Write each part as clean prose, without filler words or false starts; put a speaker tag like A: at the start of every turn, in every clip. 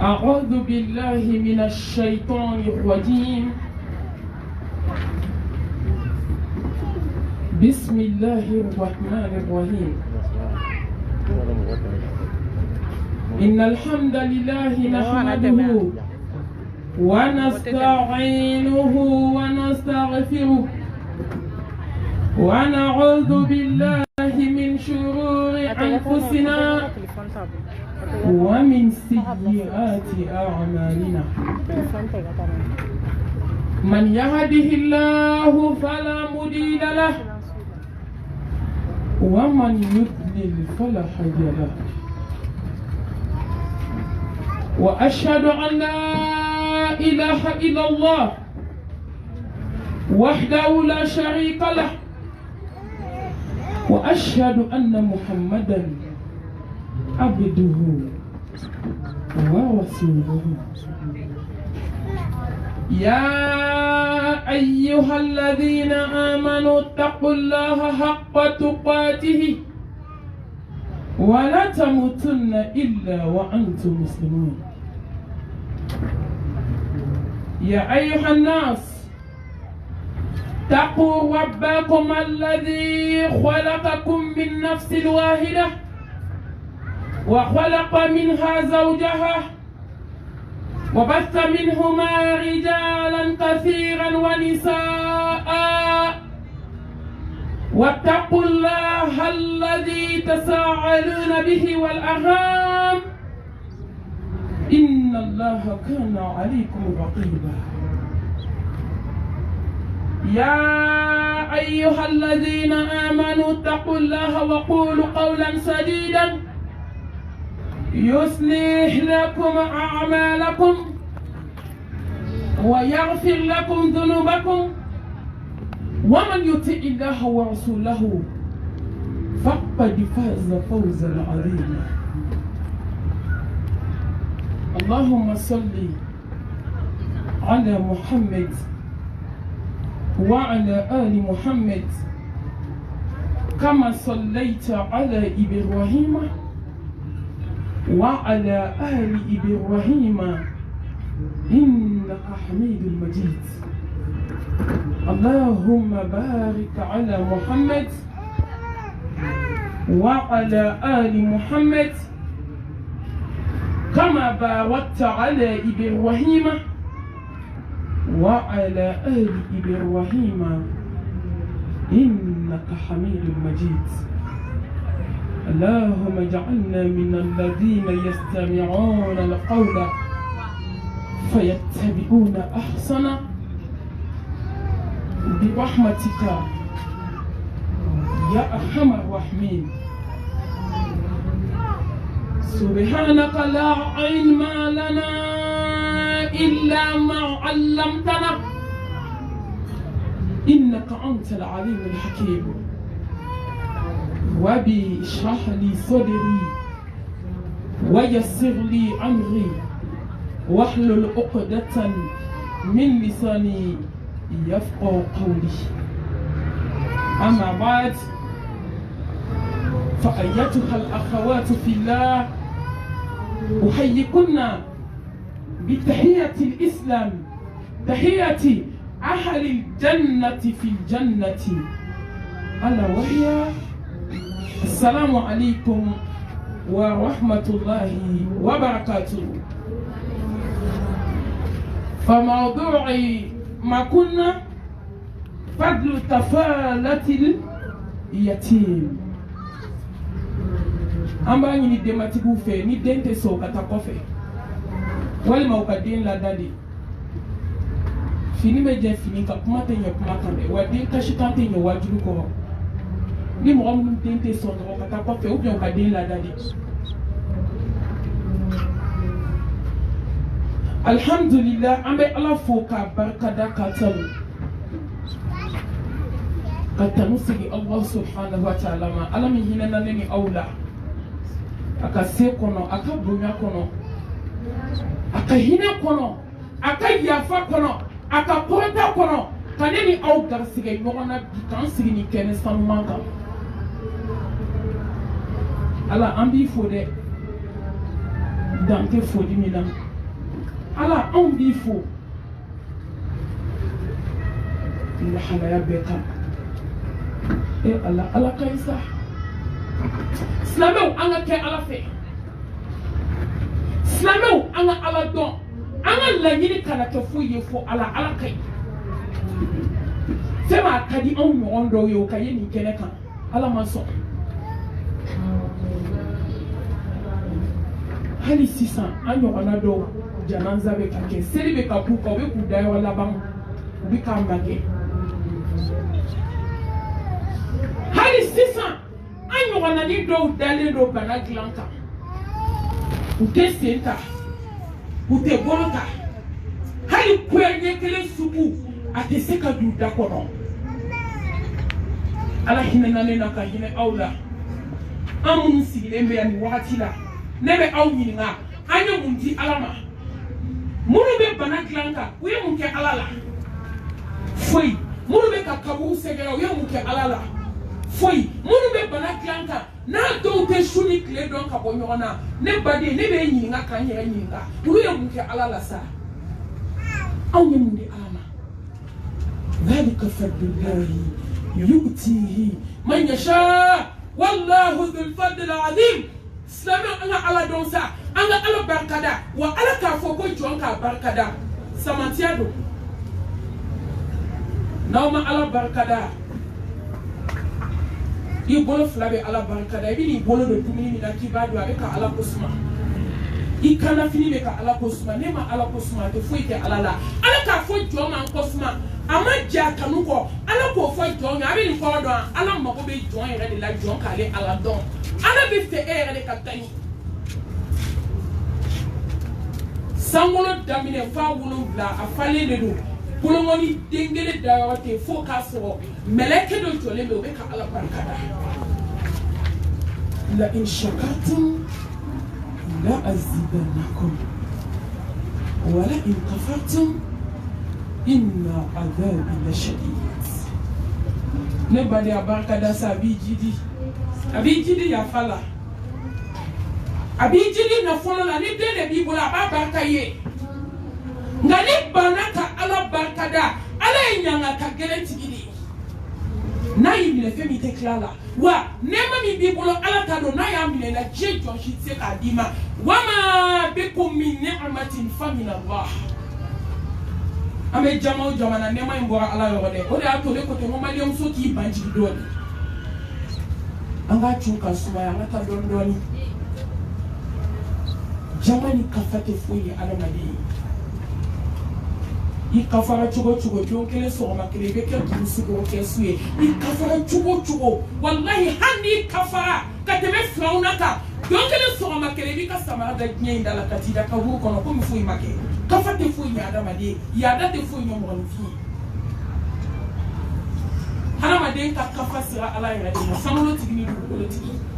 A: أعوذ بالله من الشيطان الرجيم. بسم الله الرحمن الرحيم. إن الحمد لله نحمده ونستعينه ونستغفره ونعوذ بالله من شرور أنفسنا ومن سيئات أعمالنا. من يهده الله فلا مضل له ومن يضلل فلا هادي له. وأشهد أن لا إله إلا الله وحده لا شريك له وأشهد أن محمدا عبده ورسوله. يا أيها الذين آمنوا اتقوا الله حق تقاته ولا تموتن إلا وأنتم مسلمون. يا أيها الناس اتقوا ربكم الذي خلقكم من نفس واحدة وخلق منها زوجها وبث منهما رجالا كثيرا ونساء واتقوا الله الذي تساءلون به والأرحام إن الله كان عليكم رقيبا. يا أيها الذين آمنوا اتقوا الله وقولوا قولا سديدا يصلح لكم أعمالكم ويغفر لكم ذنوبكم ومن يطع الله ورسوله فقد فاز فوزا عظيما. اللهم صل على محمد وعلى آل محمد كما صليت على إبراهيم وعلى آل إبراهيم إنك حميد مجيد. اللهم بارك على محمد وعلى آل محمد كما باركت على إبراهيم وعلى آل إبراهيم إنك حميد مجيد. اللهم اجعلنا من الذين يستمعون القول فيتبعون أحسنه برحمتك يا أرحم الراحمين. سبحانك لا علم لنا إلا ما علمتنا إنك أنت العليم الحكيم. ربي اشرح لي صدري ويسر لي أمري واحلل عقدة من لساني يفقهوا قولي. أما بعد فأيتها الأخوات في الله أحييكن بتحية الإسلام تحية أهل الجنة في الجنة ألا وهي السلام عليكم ورحمة الله وبركاته. فموضوع ما كنا فضل كفالة اليتيم. أما ني دماتيغو في ني دنت سو كاتا كوفي wali ma ukadin la dadi fini me je fini ka kuma te nya kuma kan wa din ka shitante nya wajulu ko ni mo mun tente so ko kata ko fe ubya ukadin la dadi. Alhamdulillah ambe ala foka barkada katalu katalu sigi Allah subhanahu wa ta'ala ma alami hinana neni aula akase kono akabunya kono akahina kono akayafa kono akaporta kono kaneni au garsige nyona bitan sigi ni kene samanga ala ambi fode dante fodi mina ala anw b'i fo lahalaya bɛɛ kan ala ka ɲi sa silamɛw an ka kɛ ala fɛ silamɛw an ka ala dɔn an ka laɲini kana kɛ foyi ye fo ala ka ɲi fɛn m'a ka di anw ɲɔgɔn dɔw ye o ka ye nin kɛnɛ kan ala ma sɔn hali sisan an ɲɔgɔnna dɔw janaza bɛ ka kɛ seli bɛ ka k'u kan u bɛ k'u dayɔrɔ laban u bɛ k'an magɛ hali sisan an ɲɔgɔnnanin dɔw dalen don bana dilan kan u tɛ sen ta u tɛ bolo ta hali kuyaɲɛ kelen sugu a tɛ se ka don da kɔnɔ ala hinɛna ne na ka hinɛ aw la an minnu sigilen bɛ yan nin wagati la ne bɛ aw ɲininka an ye mun di ala ma minnu bɛ bana dilan kan u ye mun kɛ ala la foyi minnu bɛ ka kaburu sɛgɛrɛ u ye mun kɛ ala la foyi minnu bɛ bana dilan kan n'a dɔw tɛ su ni tile dɔn ka bɔ ɲɔgɔn na ne baden ne bɛ ɲininka k'an yɛrɛ ɲininka olu ye mun kɛ ala la sa anw ye mun di ala ma ذلك فضل الله يؤتيه من يشاء والله ذو الفضل العظيم silamɛ an ka ala dɔn sa an ka ala barikada wa ala k'a fɔ ko jɔn k'a barikada samantiya don n'aw ma ala barikada i bolo fila bɛ ala barikada i bɛ n'i bolo don dumuni min na k'i b'a dun a bɛ ka ala ko suma i kana fini bɛ ka ala ko suma ne ma ala ko suma a tɛ foyi kɛ ala la ala k'a fɔ jɔn ma ko suma a ma ja kanu kɔ ala k'o fɔ jɔn ye a bɛ nin kɔrɔ dɔn ala mago bɛ jɔn yɛrɛ de la jɔn k'ale ala dɔn ala bɛ fɛ e yɛrɛ de ka taa ɲi sankolo daminɛ f'a 7 a falen de don bolongɔni den kelen dayɔrɔ tɛ fo k'a sɔrɔ mɛlɛkɛ dɔ jɔlen bɛ o bɛ ka ala barikada la in shakartum la azidannakum wa la in kafartum inna adhabi lashadid ne ba de a barikada sa a b'i jidi yafa la a b'i jidi nafolo la ni den de b'i bolo a b'a barika ye nka ni banna ka ala barikada ala ye ɲanga ka gɛlɛn tigi de ye n'a y'i minɛ fɛn min tɛ tila la wa nɛɛma min b'i bolo ala t'a dɔn n'a y'a minɛ la diɲɛ jɔn si tɛ se k'a d'i ma wama bikum min ni'matin fa min Allah an bɛ jama o jama na nɛɛma in bɔra ala yɔrɔ dɛ o de y'a to ne ko ten ko maliyɛnmuso k'i ban jigi dɔɔni an ka cun ka sumaya an ka taa dɔɔni dɔɔni jama ni kafa tɛ foyi ye adamaden ye i kafara cogo cogo don kelen sɔgɔma kelen i bɛ kɛ dugu sugu kɛ su ye i kafara cogo cogo walahi hali n'i kafara ka tɛmɛ filaw na kan don kelen sɔgɔma kelen i b'i ka samara da diɲɛ in da la ka t'i da kaburu kɔnɔ komi foyi ma kɛ kafa tɛ foyi ɲɛ adamaden yaada tɛ foyi ɲɛ mɔgɔninfin ye hadamaden ka kafa sira ala yɛrɛ de ma sankolotigi ni dugukolotigi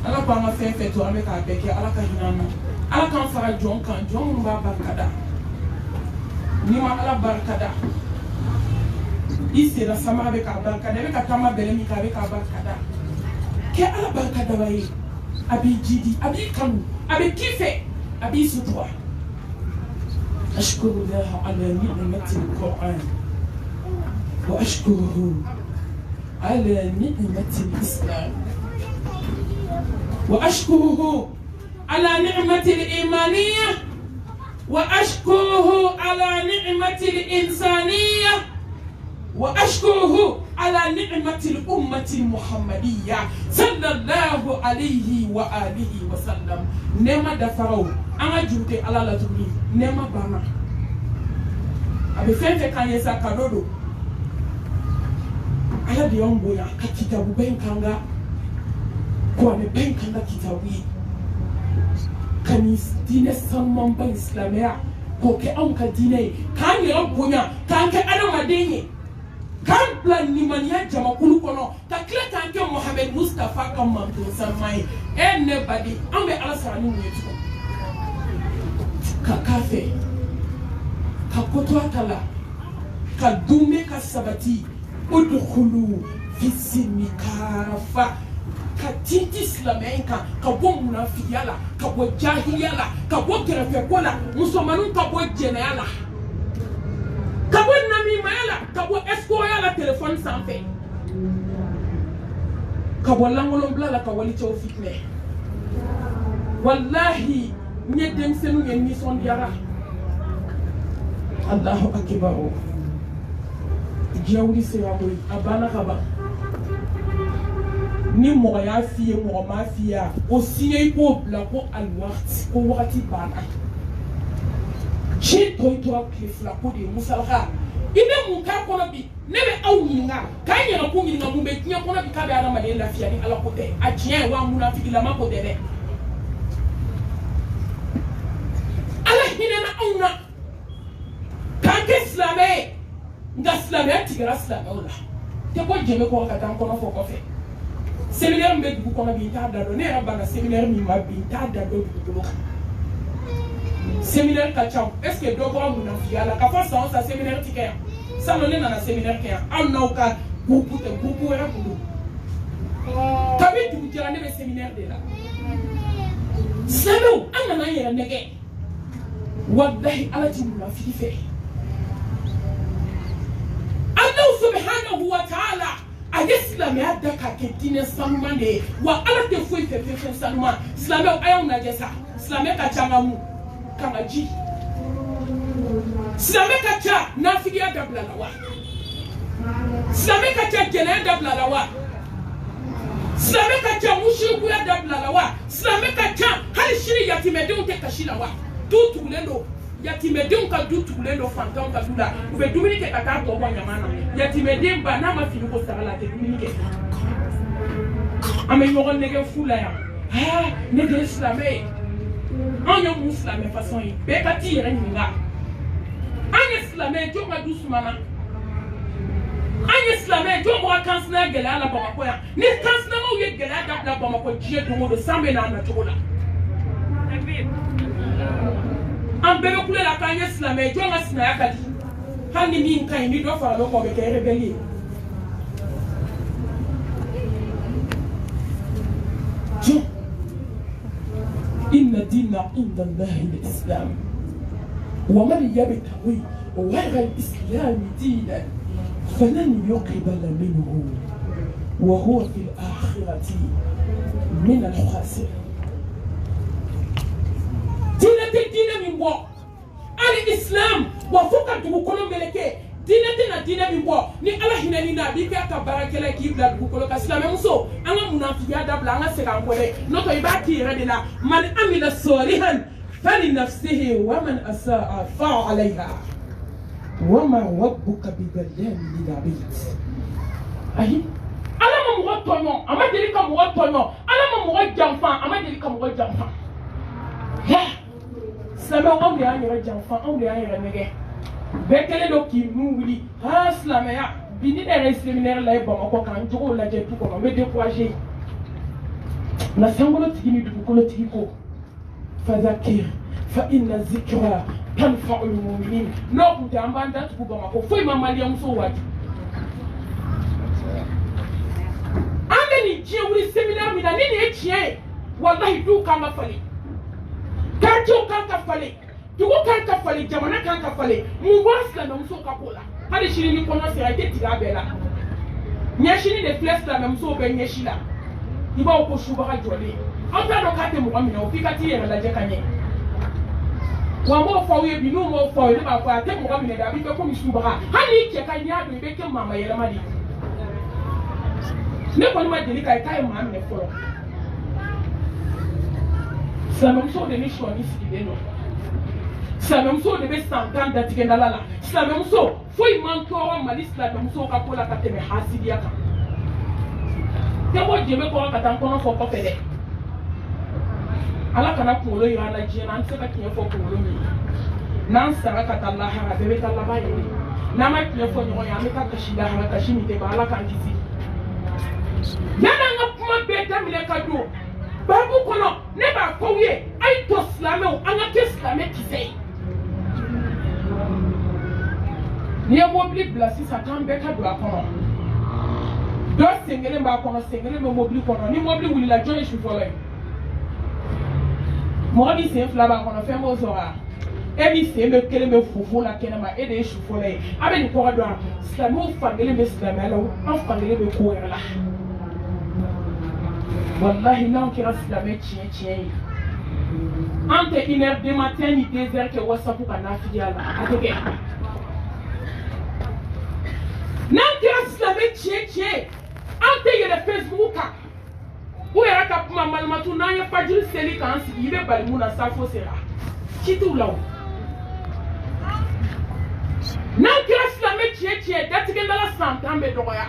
A: ala ko an ka fɛn fɛn to an bɛ k'a bɛɛ kɛ ala ka hinɛ an na ala k'an fara jɔn kan jɔn minnu b'a barikada n'i ma ala barikada i sera samara bɛ k'a barikada i bɛ ka taama bɛlɛ min kɛ a bɛ k'a barikada kɛ ala barikadaba ye a b'i jidi a b'i kanu a bɛ k'i fɛ a b'i sutura ashkuru laha ala ni'mati al-Qur'an wa ashkuruhu ala ni'mati al-Islam وأشكره على نعمة الإيمانية وأشكره على نعمة الإنسانية وأشكره على نعمة الأمة المحمدية صلى الله عليه وآله وسلم نما دفعوا أنا جوتي على لا تقولي نما بانا أبي فين كان يساكادو على ديون بويا كتابو بين كانغا kwa meben kanda kitabu kani dine samman ba islamiya ko ke an ka dine kan ya bonya kan ke adamaden kan plan ni man ya jama kulu kono ta kle kan ke Muhammad Mustafa kan man to samai anybody an be alasara ni mu yeto ka kafe ka kotwa kala ka dume ka sabati udkhulu fi sinni kafa ka tinti silamɛya kan ka bɔ munafiya la ka bɔ jahiliya la ka bɔ kɛrɛfɛko la musomaninw ka bɔ jɛnɛya la ka bɔ namimaya la ka bɔ escroya la telefɔni sanfɛ ka bɔ langolonbila la ka walicɛw fitinɛ wallahi n ye denmisɛnninw ye nisɔndiyara Allahu akbar diɲɛ wuli sera koyi a banna ka ban ni mɔgɔ y'a f'i ye mɔgɔ m'a f'i ye o siɲɛ i k'o bila ko alwaqti ko wagati banna diɲɛ tɔ tora tile fila ko de ye musalaka i bɛ mun k'a kɔnɔ bi ne bɛ aw ɲininka k'a yɛrɛ ko ɲininka mun bɛ diɲɛ kɔnɔ bi k'a bɛ adamaden lafiya ni ala ko tɛ a tiɲɛ ye wa munafigilama ko tɛ dɛ ala hinɛna anw na k'an kɛ silamɛ ye nka silamɛya tigɛra silamɛw la tɛ bɔ jɛmɛ kɔrɔ ka taa n kɔnɔ fɔ kɔfɛ séminaire min bɛ dugu kɔnɔ bi n t'a da dɔn ne yɛrɛ banna séminaire min ma bi n t'a da dɔn dugukolo kan séminaire ka ca est ce que dɔ bɔra munafiya la ka fɔ san o san séminaire ti kɛ yan salon ne nana séminaire kɛ yan aw n'aw ka groupe tɛ groupe wɛrɛ kun don kabi dugu jɛra ne bɛ séminaire de la silamɛw an nana an yɛrɛ nɛgɛ walahi ala ti munafiki fɛ Allahu subhanahu wa ta'ala a ye silamɛya da k'a kɛ diinɛ sanuman de ye wa ala tɛ foyi fɛ fɛn sanuman silamɛw a y'aw lajɛ sa silamɛ ka ca ka mun ka ka ji silamɛ ka ca nafigiya dabila la wa silamɛ ka ca jɛnɛya dabila la wa silamɛ ka ca musirikuya dabila la wa silamɛ ka ca hali sini yatimɛdenw tɛ kasi la wa du tugulen don yatimɛdenw ka du tugulen don fantanw ka du la u bɛ dumuni kɛ ka taa tɔ bɔ ɲaman na yatimɛden ba n'a ma fini ko sara la a tɛ dumuni kɛ an bɛ ɲɔgɔn nɛgɛ fu la yan ne de ye silamɛ ye anw ye mun silamɛ fasɔn ye bɛɛ ka t'i yɛrɛ ɲininka an ye silamɛ ye jɔn ka du sumana an ye silamɛ ye jɔn bɔra kansinaya gɛlɛya la bamakɔ yan ni kansinamaw ye gɛlɛya dabila bamakɔ diɲɛ don o don san bɛ n'a nacogo la an bɛɛ bɛ kule la k'an ye silamɛ ye jɔn ka sinaya ka di hali ni min ka ɲi ni dɔ fara l'o kan o bɛ kɛ rebelle ye jɔn inna dina inda Allahi al-islam wa man yabtaghi ghayra al-islam dinan falan yuqbala minhu wa huwa fi al-akhirati min al-khasirin diinɛ min bɔ ali islam wa fo ka dugukolo meleke diinɛ tɛna diinɛ min bɔ ni ala hinɛni na a b'i kɛ ka baarakɛla k'i bila dugukolo kan silamɛmuso an ka munafiya dabila an ka segin an kɔ dɛ n'o tɛ i b'a k'i yɛrɛ de la man amila salihan fali nafsihi wa man asaa fa alayha wa ma rabbuka bidhallamin lil abid ayi ala ma mɔgɔ tɔɲɔ a ma deli ka mɔgɔ tɔɲɔ ala ma mɔgɔ janfa a ma deli ka mɔgɔ janfa silamɛw anw de y'an yɛrɛ janfa anw de y'an yɛrɛ nɛgɛ bɛɛ kɛlen don k'i nun wuli silamɛya bi ni ne yɛrɛ ye séminaire la ye bamakɔ k'an jogow lajɛ du kɔnɔ n bɛ découragé nka sankolotigi ni dugukolotigi ko fadakir fa inna zikra tanfa'ul mu'minin n'o tun tɛ an b'an datugu bamakɔ foyi ma maliyɛnmusow waati an bɛ nin diɲɛ wuli séminaire min na ni nin ye tiɲɛ ye walahi du kan ka falen quartier kan ka falen dugu kan ka falen jamana kan ka falen mun bɔra silamɛmusow ka ko la hali sini ni kɔɲɔ sera i tɛ tigɛ a bɛɛ la ɲɛsini de filɛ silamɛmusow bɛ ɲɛsi la i b'aw ko subaga jɔlen aw t'a dɔn k'a tɛ mɔgɔ minɛ o f'i ka t'i yɛrɛ lajɛ ka ɲɛ wa n b'o fɔ aw ye bi n'u m'o fɔ aw ye ne b'a fɔ a tɛ mɔgɔ minɛ dɛ a b'i kɛ komi subaga hali n'i cɛ ka ɲi n'i y'a dɔn i bɛ kɛ maa yɛlɛma de ye ne kɔni ma deli k'a ye k'a ye maa minɛ fɔlɔ silamɛmusow de ni sɔɔni sigilen don silamɛmusow de bɛ san 10 datigɛndala la silamɛmuso foyi man tɔɔrɔ mali silamɛmusow ka ko la ka tɛmɛ hasidiya kan tɛ bɔ jɛmɛ kɔrɔ ka taa n kɔnɔ fɔ kɔfɛ dɛ ala kana kunkolo yira an na diɲɛ na an tɛ se ka tiɲɛ fɔ kunkolo min ye n'an sara ka taa lahara bɛɛ bɛ taa laban yɛrɛ n'an ma tiɲɛ fɔ ɲɔgɔn ye an bɛ taa kasi lahara kasi min tɛ ban ala k'an kisi yanni an ka kuma bɛɛ daminɛ ka don babu kɔnɔ ne b'a fɔ aw ye a ye to silamɛw an ka kɛ silamɛ kisɛ ye n'i ye mobili bila sisan k'an bɛɛ ka don a kɔnɔ dɔ sen sengele mba kono sengele me mobile kono ni mobile wuli la joye shu folo mo bi se fla ba kono fe mo zora e bi se me kele me fufu la kena ma e de shu folo abe ni ko do islamo fangele me islamo la on fangele me ko la wallahi non ki islamo chien entre 1h du matin ni 2h que WhatsApp pour kana fiala ateke non ki islamo chien entre le Facebook ou era ka puma malmatu na ya fajiri seli kan si ibe balimuna safo sera kitu law nan kira islame chie datige ndala santambe doya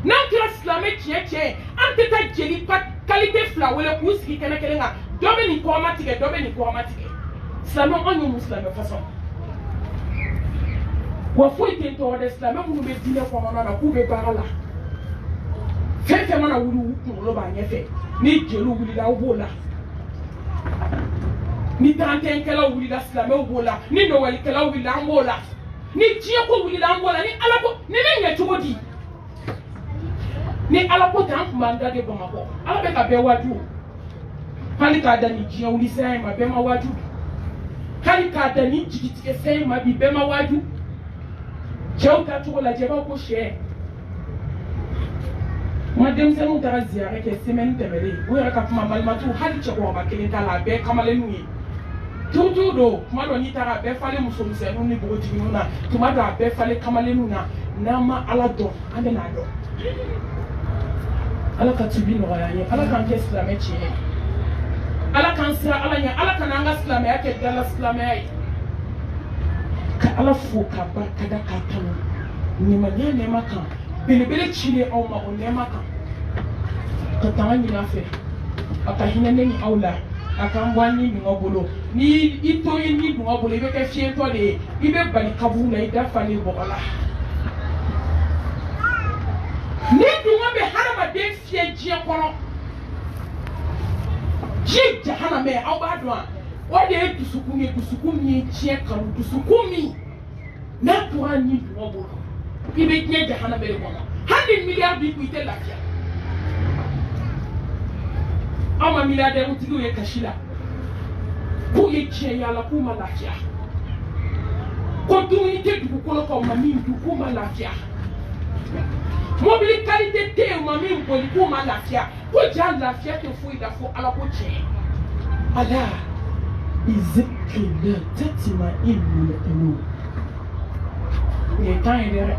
A: nan kira islame chie ante ta jeli pat qualité flawele kuski kana kelenga dobe ni ko matike islame onyo muslime façon wa foi tento de islame mu be dile ko na ku be barala fɛn mana wuli kunkolo b'a ɲɛfɛ ni jeliw wulila aw b'o la ni tantɛnkɛlaw wulila silamɛw b'o la ni nɔgɔlikɛlaw wulila an b'o la ni diɲɛ ko wulila an b'o la ni ala ko ni bɛ ɲɛ cogo di ni ala ko tɛ an tun b'an da de bamakɔ ala bɛ ka bɛɛ waaju hali k'a da ni diɲɛ wuli sɛn in ma bɛɛ ma waaju hali k'a da ni jigitigɛ sɛn in ma bi bɛɛ ma waaju cɛw ta cogo lajɛ b'aw ko sɛ ma denmisɛnninw taara ziyara kɛ semaine tɛmɛlen u yɛrɛ ka kuma balimatu hali cɛkɔrɔba kelen t'a la a bɛɛ kamalenninw ye turutu don tuma dɔ n'i taara a bɛɛ falen musomisɛnninw ni npogotigininw na tuma dɔ a bɛɛ falen kamalenninw na n'an ma ala dɔn an bɛ n'a dɔn ala ka tubi nɔgɔya an ye ala k'an kɛ silamɛ tiɲɛ ye ala k'an siran ala ɲɛ ala kana an ka silamɛya kɛ dala silamɛya ye ka ala fo k'a barikada k'a tanu limaniya nɛɛma kan belebele cilen aw ma o nɛɛma kan ka tanga ɲini a fɛ a ka hinɛ ne ni aw la a k'an bɔ an ni dungɔ bolo ni i to ye ni dungɔ bolo i bɛ kɛ fiɲɛtɔ de ye i bɛ bali kaburu la i da falen bɔgɔ la ni dungɔ bɛ hadamaden fiyɛ diɲɛ kɔnɔ diɲɛ jahanamɛ aw b'a dɔn o de ye dusukun ye dusukun min ye diɲɛ kanu dusukun min n'a tora ni dungɔ bolo i bɛ diɲɛ jahanamɛ de kɔnɔ hali miliyari b'i kun i tɛ lafiya aw ma miliyardɛriw tigiw ye kasi la k'u ye diɲɛ yaala k'u ma lafiya ko dumuni tɛ dugukolo kan u ma min dun k'u ma lafiya mobili qualité tɛ yen u ma min boli k'u ma lafiya ko ja lafiya tɛ foyi la fo ala ko tiɲɛ ala izikrillah tatma'innul qulub o ye temps ye dɛ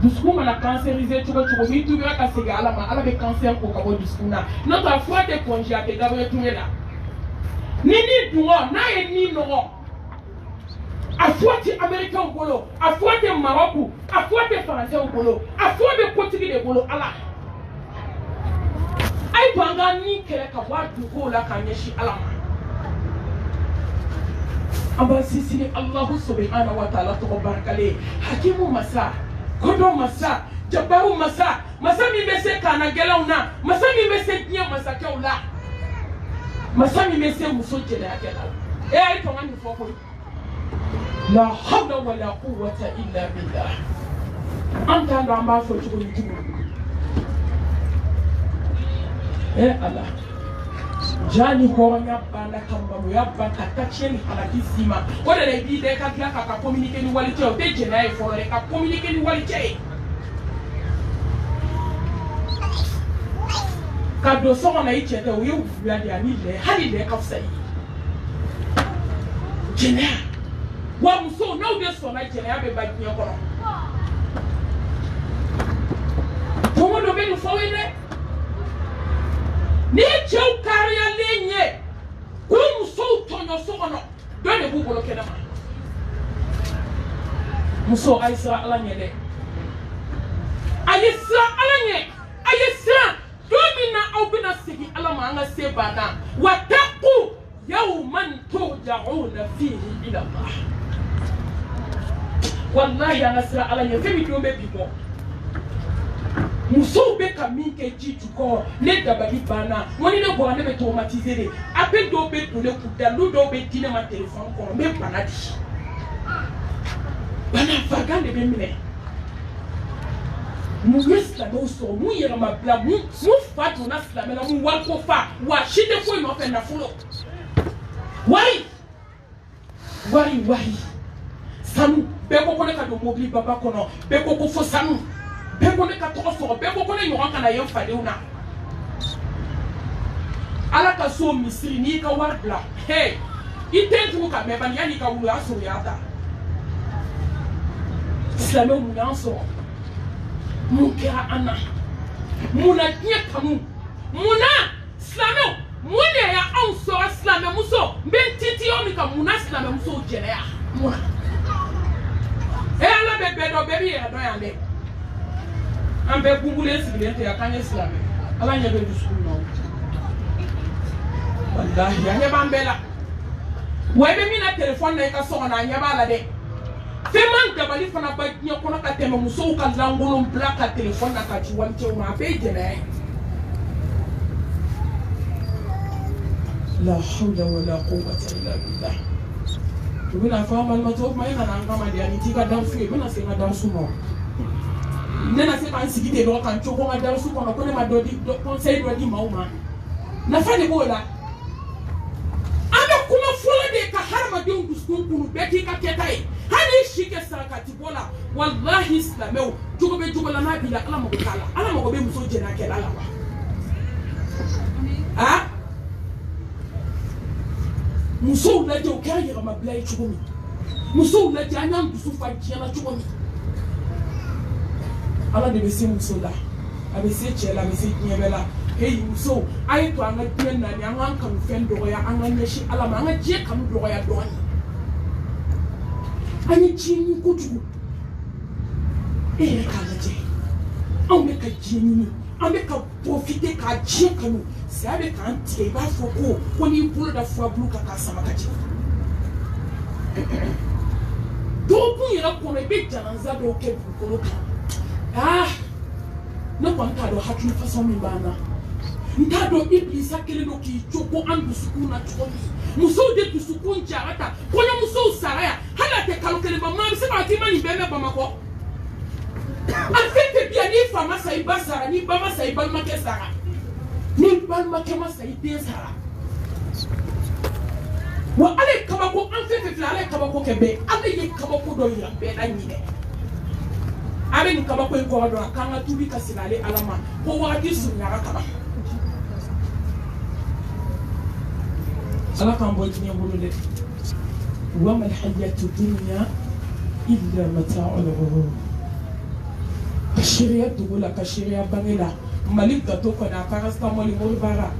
A: dusukun mana cancérisé cogo cogo n'i tubira ka segin ala ma ala bɛ cancer ko ka bɔ dusukun na n'o tɛ a fura tɛ congé a tɛ gabriel ture la ni dungɔ n'a ye ni nɔgɔ a fura tɛ américain bolo a fura tɛ maroc a fura tɛ français bolo a fura bɛ kotigi de bolo ala a ye to an ka ni kɛlɛ ka bɔ a dugukow la k'a ɲɛsin ala ma an b'an sinsin alahu subhanahu wa ta'ala tɔgɔ barikalen hakimu masa kodɔn masa jabaru masa masa min bɛ se kaana gɛlɛnw na masa min bɛ se diɲɛ masakɛw la masa min bɛ se muso jɛnɛyakɛla la a ye tɔn nin fɔ koyi la hawla wala quwwata illa billah an t'an dɔn an b'a fɔ cogo min tugun ala ja ni hɔrɔnya banna ka maloya ban ka tacyɛ ni halaki s'i ma o de la i b'i da i ka tila k'a ka communiquer ni walicɛ o tɛ jɛnɛya ye fɔlɔ dɛ ka communiquer ni walicɛ ye ka don so kɔnɔ i cɛ tɛ o ye wuya de ani lɛ hali lɛ ka fisa i ye jɛnɛya wa musow n'aw de sɔnna jɛnɛya bɛ ba diɲɛ kɔnɔ tɔmɔ dɔ bɛ nin fɔ aw ye dɛ ni cɛw kariyalen ye k'u musow tɔɲɔ so kɔnɔ dɔ de b'u bolo kɛnɛma muso a ye siran ala ɲɛ dɛ a ye siran ala ɲɛ a ye siran don min na aw bɛna segin ala ma an ka se banna wa taqu yawman turja'una fihi ila Allah wallahi an ka siran ala ɲɛ fɛn min don bɛ bi bɔ musow bɛ ka min kɛ ji jukɔrɔ ne dabali banna n ko ni ne bɔra ne bɛ traumatiser de appel dɔw bɛ don ne kun dalu dɔw bɛ di ne ma téléphone kɔnɔ n bɛ bana di bana farigan de bɛ minɛ Mu silamɛw sɔrɔ mu yɛrɛma bila mu fa donna silamɛ la mu wari ko fa wa si tɛ foyi nɔfɛ nafolo wari sanu bɛɛ ko ne ka don mobili baba kɔnɔ bɛɛ ko fo sanu bɛɛ ko ne ka tɔgɔ sɔrɔ bɛɛ ko ne ɲɔgɔn kana ye n fadenw na ala ka so misiri n'i ka wari bila hey i tɛ tugu ka mɛn bani yanni i ka wuli o y'a sɔrɔ o y'a ta silamɛw mun y'an sɔrɔ mun kɛra an na mun na diɲɛ kanu mun na silamɛw mun de y'anw sɔrɔ silamɛmuso n bɛ titi yɔrɔ min kan mun na silamɛmusow jɛnɛya mun na ala bɛ bɛɛ dɔn bɛɛ b'i yɛrɛ dɔn yan dɛ an bɛɛ bunbulen sigilen tɛ yan k'an ye silamɛ ala ɲɛ bɛ dusukun na walahi a ɲɛ b'an bɛɛ la wa i bɛ min na telefɔni na i ka so kɔnɔ a ɲɛ b'a la dɛ fɛn man dabali fana ba diɲɛ kɔnɔ ka tɛmɛ musow ka lankolon bila ka telefɔni na ka ci walicɛw ma a bɛɛ ye jɛnɛya ye la hawla wala quwwata illa billah u bɛna fɔ an balimatɔw kuma e nana an kama de ani t'i ka darisu ye n bɛna se n ka darisu ma ne na se k'an sigi ten dɔrɔn ka n cogo n ka darisu kɔnɔ ko ne ma conseil dɔ di maaw ma nafa de b'o la an bɛ kuma fɔlɔ de ka hadamadenw dusukun kunu bɛɛ k'i ka kɛta ye hali i si kɛ sarakati bɔ la walahi silamɛw jogo bɛ jogo la n'a b'i la ala mago t'a la ala mago bɛ muso jɛnɛkɛla la wa a musow lajɛ o kɛra yɛrɛmabila ye cogo min musow lajɛ an y'an dusu fa diɲɛ na cogo min ala de bɛ se muso la a bɛ se cɛ la a bɛ se diɲɛ bɛɛ la hey muso a ye to an ka diɲɛ nani an k'an kanu fɛn dɔgɔya an ka ɲɛsin ala ma an ka diɲɛ kanu dɔgɔya dɔɔni an ye diɲɛ ɲini kojugu e yɛrɛ k'a lajɛ anw bɛ ka diɲɛ ɲini an bɛ ka profite k'a diɲɛ kanu saya bɛ k'an tigɛ i b'a fɔ ko n'i bolo da furabulu kan k'a sama ka jigin dɔgɔkun yɛrɛ kɔnɔ i bɛ janaza dɔw kɛ dugukolo kan ne kɔni t'a dɔn hakili fasɔn min b'an na n t'a dɔn ibilisa kelen don k'i cogo an dusukun na cogo min musow de dusukun jara ta kɔɲɔmusow sara yan hali a tɛ kalo kelen bɔ maa bɛ se k'a k'i ma nin bɛɛ mɛn bamakɔ a fɛn tɛ bi yan n'i fa ma sa i ba sara n'i ba ma sa i balimakɛ sara n'i balimakɛ ma sa i den sara wa ala ye kabako an fɛn fɛn filɛ ala ye kabako kɛ bɛɛ ala ye kabako dɔ yira bɛɛ la ɲinɛ a bɛ nin kabako in kɔrɔ dɔn a k'an ka tubi ka segin ale ala ma ko wagati surunyara kaba ala k'an bɔ diɲɛ bolo dɛ wa mal hayatu dunya illa mata'ul ghurur ka shiriya dugu la ka shiriya bange la mali gato kɔni a paracetamol moribara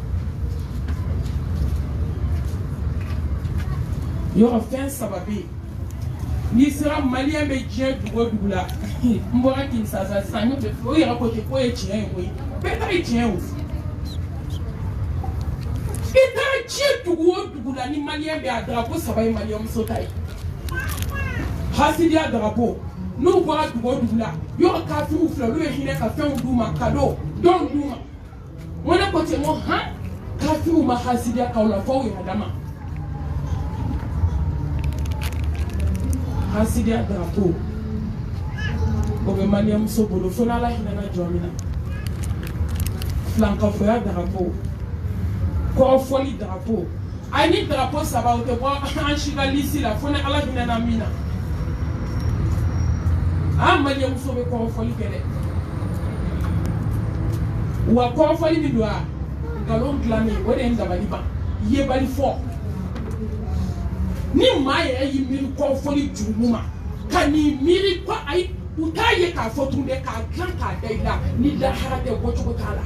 A: yɔrɔ fɛn saba bɛ yen n'i sera maliyɛn bɛ diɲɛ dugu o dugu la n bɔra Kinshasa sisan n y'o de fɔ o yɛrɛ ko ten k'o ye tiɲɛ ye koyi bɛɛ ta ye tiɲɛ o i taara diɲɛ dugu o dugu la ni maliyɛn bɛ a darapo saba ye maliyɛn muso ta ye hasidiya darapo n'u bɔra dugu o dugu la yɔrɔ kafiriw filɛ olu bɛ hinɛ ka fɛnw d'u ma kado dɔnw d'u ma n ko ne ko ten n ko kafiriw ma hasidiya k'aw la f'aw yɛrɛ dama hasidiya darapo o bɛ maliyɛn muso bolo fo n'ala hinɛna jɔn min na filankafoya darapo kɔrɔfɔli darapo a ni darapo saba o tɛ bɔ an si ka lisi la fo ni ala hinɛna min na an maliyɛn muso bɛ kɔrɔfɔli kɛ dɛ wa kɔrɔfɔli min don a nkalon dilannen o de ye n dabali ban yebali fɔ ni maa yɛrɛ y'i miiri kɔrɔfɔli jurumu ma ka n'i miiri ko ayi u t'a ye k'a fɔ tun dɛ k'a dilan k'a da i la ni lahara tɛ bɔcogo t'a la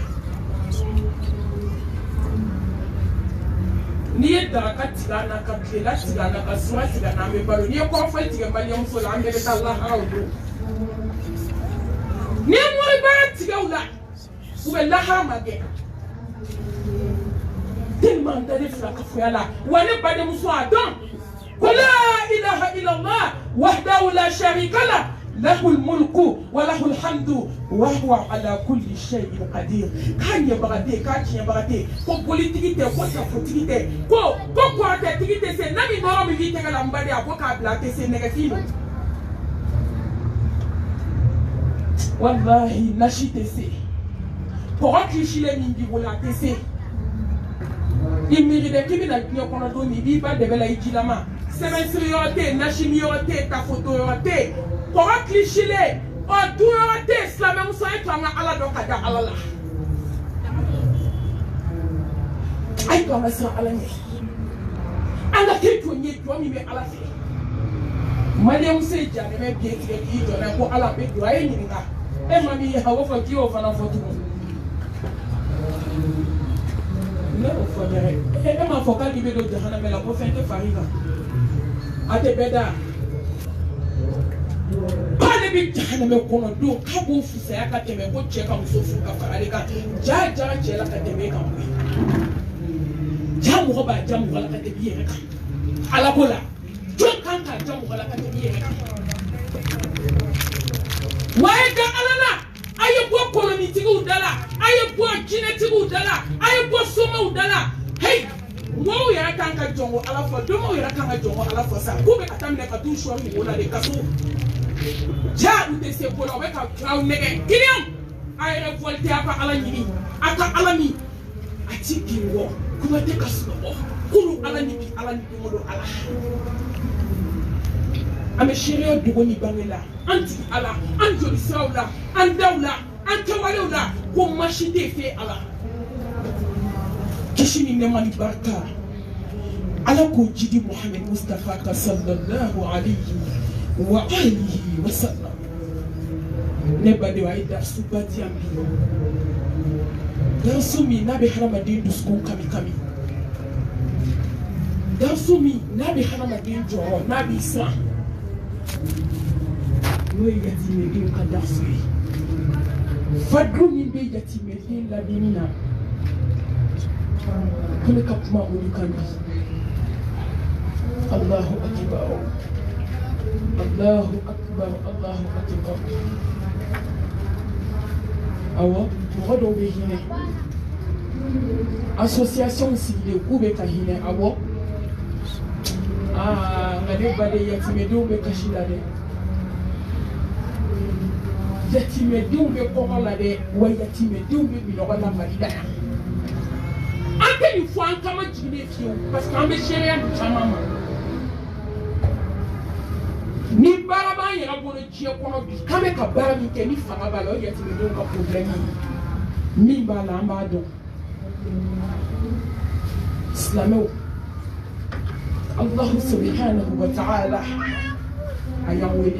A: n'i ye daraka tigɛ an na ka tilela tigɛ an na ka sura tigɛ an na an bɛ balo n'i ye kɔrɔfɔli tigɛ maliyɛnmuso la an bɛɛ bɛ taa lahara o don n'i ye moribara tigɛ u la u bɛ lahara ma kɛ tellement n dalen filakafoya la wa ne badenmuso a dɔn ko la ilaha illallah wahdahu la sharika lah lahul mulku wa lahul hamdu wa huwa ala kulli shay'in qadir k'a ɲɛbaga tɛ k'a tiɲɛbaga tɛ ko bolitigi tɛ ko safotigi tɛ ko kɔrɔtɛtigi tɛ se n'a min nɔrɔ min b'i tɛgɛ la n baden a ko k'a bila a tɛ se nɛgɛfin don wallahi nashi tese pour clichile mingi wala tese imiri de kimi na kiyo kono do mi bi ba de bela ijilama semaine sérieuxité nashi miyoté ta photo yoté pour clichile o du yoté islam musa etanga ala do kada ala la ay ko masa ala ni anga keto nyi to mi be ala fi Mariam se jane me bi ke ki do na ko ala be do ay ni nga e mami ya wo fa ki o fa na foto ne o fa mere e ma fo ka libe do jahana me la ko fente fariga ate beda pale bi jahana me ko no do ka bo fu se aka teme ko che ka muso fu ka farale ka ja che la ka teme ka mu jamu ko ba jamu wala ka teme ye ka ala ko la John Kanka jamu wala ka teme ye ka wae ga alana aye bo koloni tigu dala aye bo jine tigu dala aye bo soma udala hey wo ya kanka jongo ala fo do mo ya kanka jongo ala fo sa ko be katamne ka tu shwa mi wala de kaso ja ute se bola we ka kraw nege kiliam ay revolte aka ala nyini aka ala mi ati kiwo kuma de kaso bo kulu ala ni bi ala ni mo do ala ame chérie de boni bangela anti ala anjoli saula andaula antawalula ko machite fe ala kishini ne mani barka ala ko jidi Muhammad Mustafa sallallahu alayhi wa alihi wa sallam ne bade wa ida subati ambi dan sumi nabi haramadin dusku kami dan sumi nabi haramadin jo nabi sa no yatime din kadasui fadlu min be yatime din la dinina kule kapma ulikani Allahu akbar Allahu akbar Allahu akbar awa modo be hine association civile kube kahine awo ngade bade yatime do be kashila de yatime do be kokola de wa yatime do be bilogala marida ante ni fo an kama jine fi parce que ambe sheria du chamama ni baraba yera bono jie kono bi kame ka bara mi ke ni fanga balo yatime do ka problème mi bala amba do islamo الله سبحانه وتعالى أيقول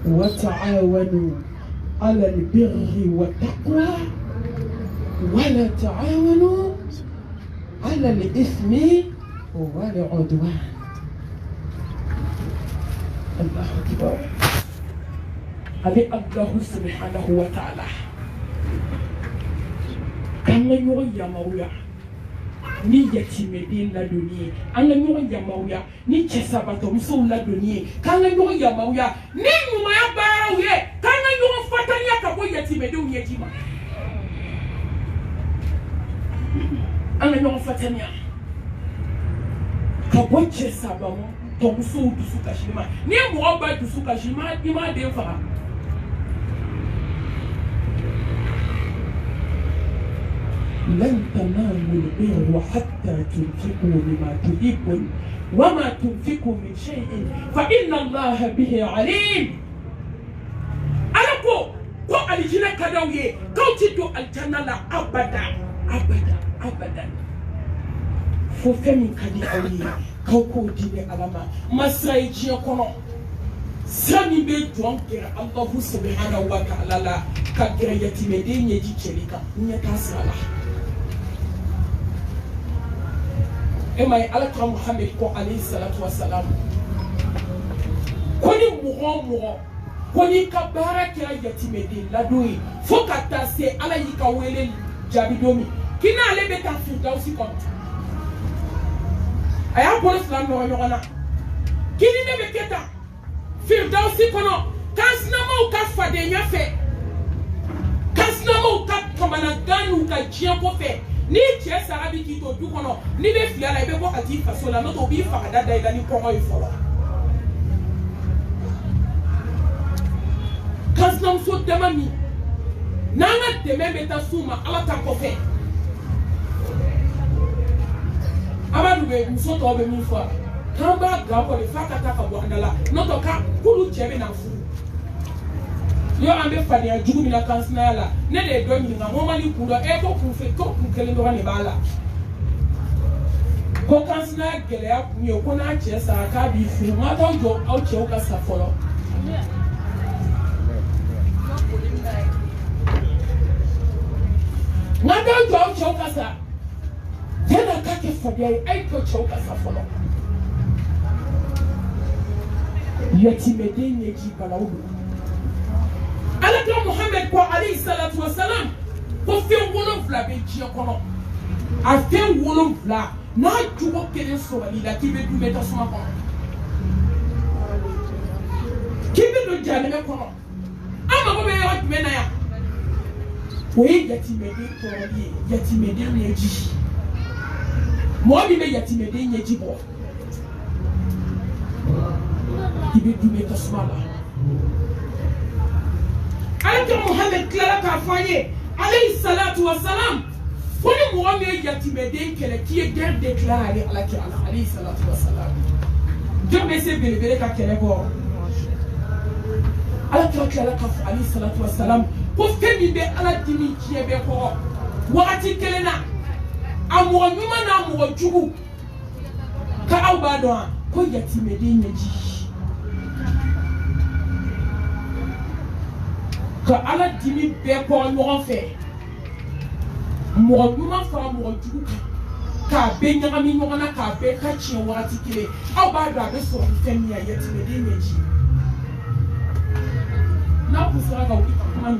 A: وتعاونوا على البر والتقوى ولا تعاونوا على الإثم والعدوان الله أكبر علي الله سبحانه وتعالى كما يريد مويا ni yatime din la duniya an ga ɲɔgɔn yamawuya ni cɛ sabatɔmusow la duniya k'an ka ɲɔgɔn yamawuya ni ɲumanya baaraw ye k'an ka ɲɔgɔn fatanya ka bɔ yatimedenw ɲɛji ma an ka ɲɔgɔn fatanya ka bɔ cɛ sabatɔmusow dusu kasi ma ni ye mɔgɔ ba dusu kasi i ma den faga لن تنالوا البر حتى تنفقوا مما تحبون وما تنفقوا من شيء فإن الله به عليم. ألكو كو الجنة كدوية كو تدو الجنة لا أبدا أبدا أبدا فوفمي كدي أولي كو كو ديني ألاما مسرائي جيكونا سامي بي جوانكرا الله سبحانه وتعالى كاكرا يتيمدين يجي تشريكا نيكاسر الله ema alaka Muhammad ko alayhi salatu wassalam koni mugo koni ka baraka yatime de ladoi fokata se ala yika wele jabidomi kina ale be ta futa aussi compte aya ko islam no nyona kini ne be keta firdausi kono kasna mo ka fade nyafe kasna mo ka komana ganu ka jien ko fe ni cɛ sara bi k'i to du kɔnɔ ni bɛ fili a la i bɛ bɔ ka t'i faso la n'o tɛ o b'i faga da i la ni kɔngɔ ye fɔlɔ. Sinamuso so dama mi nanga deme beta suma ala ta kofe amadu be muso to be mi fo kamba ga ko le faka ta ka bo andala no to ka kulu chebe na fu yo ambe fani ya jugu mi na kansina la ne de do mi nga mo mali ku do e ko ku fe ko ku kele do ne bala ko kansina gele ya ku yo ko na che sa ka bi fu ma to jo au che o ka sa folo Nada jo chokasa. Tena kake fodai aiko chokasa folo. Yeti medenye jibalaudu. Alaka Muhammad kwa alayhi salatu wasalam. Ko fe wono vla be ji kono. A fe wono vla na jugo kele so walida kibe du meta suma kono. Kibe do jane me kono. Ama ko be yo mena ya. Oui, yatimede tori, yatimede nyeji. Moi, me yatimede nyeji bo. Ibe dume kasmala. Alaka Muhammad Clara Kafaye, alayhi salatu wassalam. Koni moi me yatimede kele qui est guerre déclarée alayhi salatu wassalam. Dieu me se belebele ka kele bo. Alaka Clara Kafaye alayhi salatu wassalam. Ko femi be ala dimi kiye be ko wakati kelena amour nyuma na amour jugu ka awbado ko yatimede nyeji ka ala dimi be ko no fe mo nyuma fa mo jugu ka be nyama mi nyona ka be ka chi wakati kele awbado be so femi ya yatimede nyeji na kusaka ukikama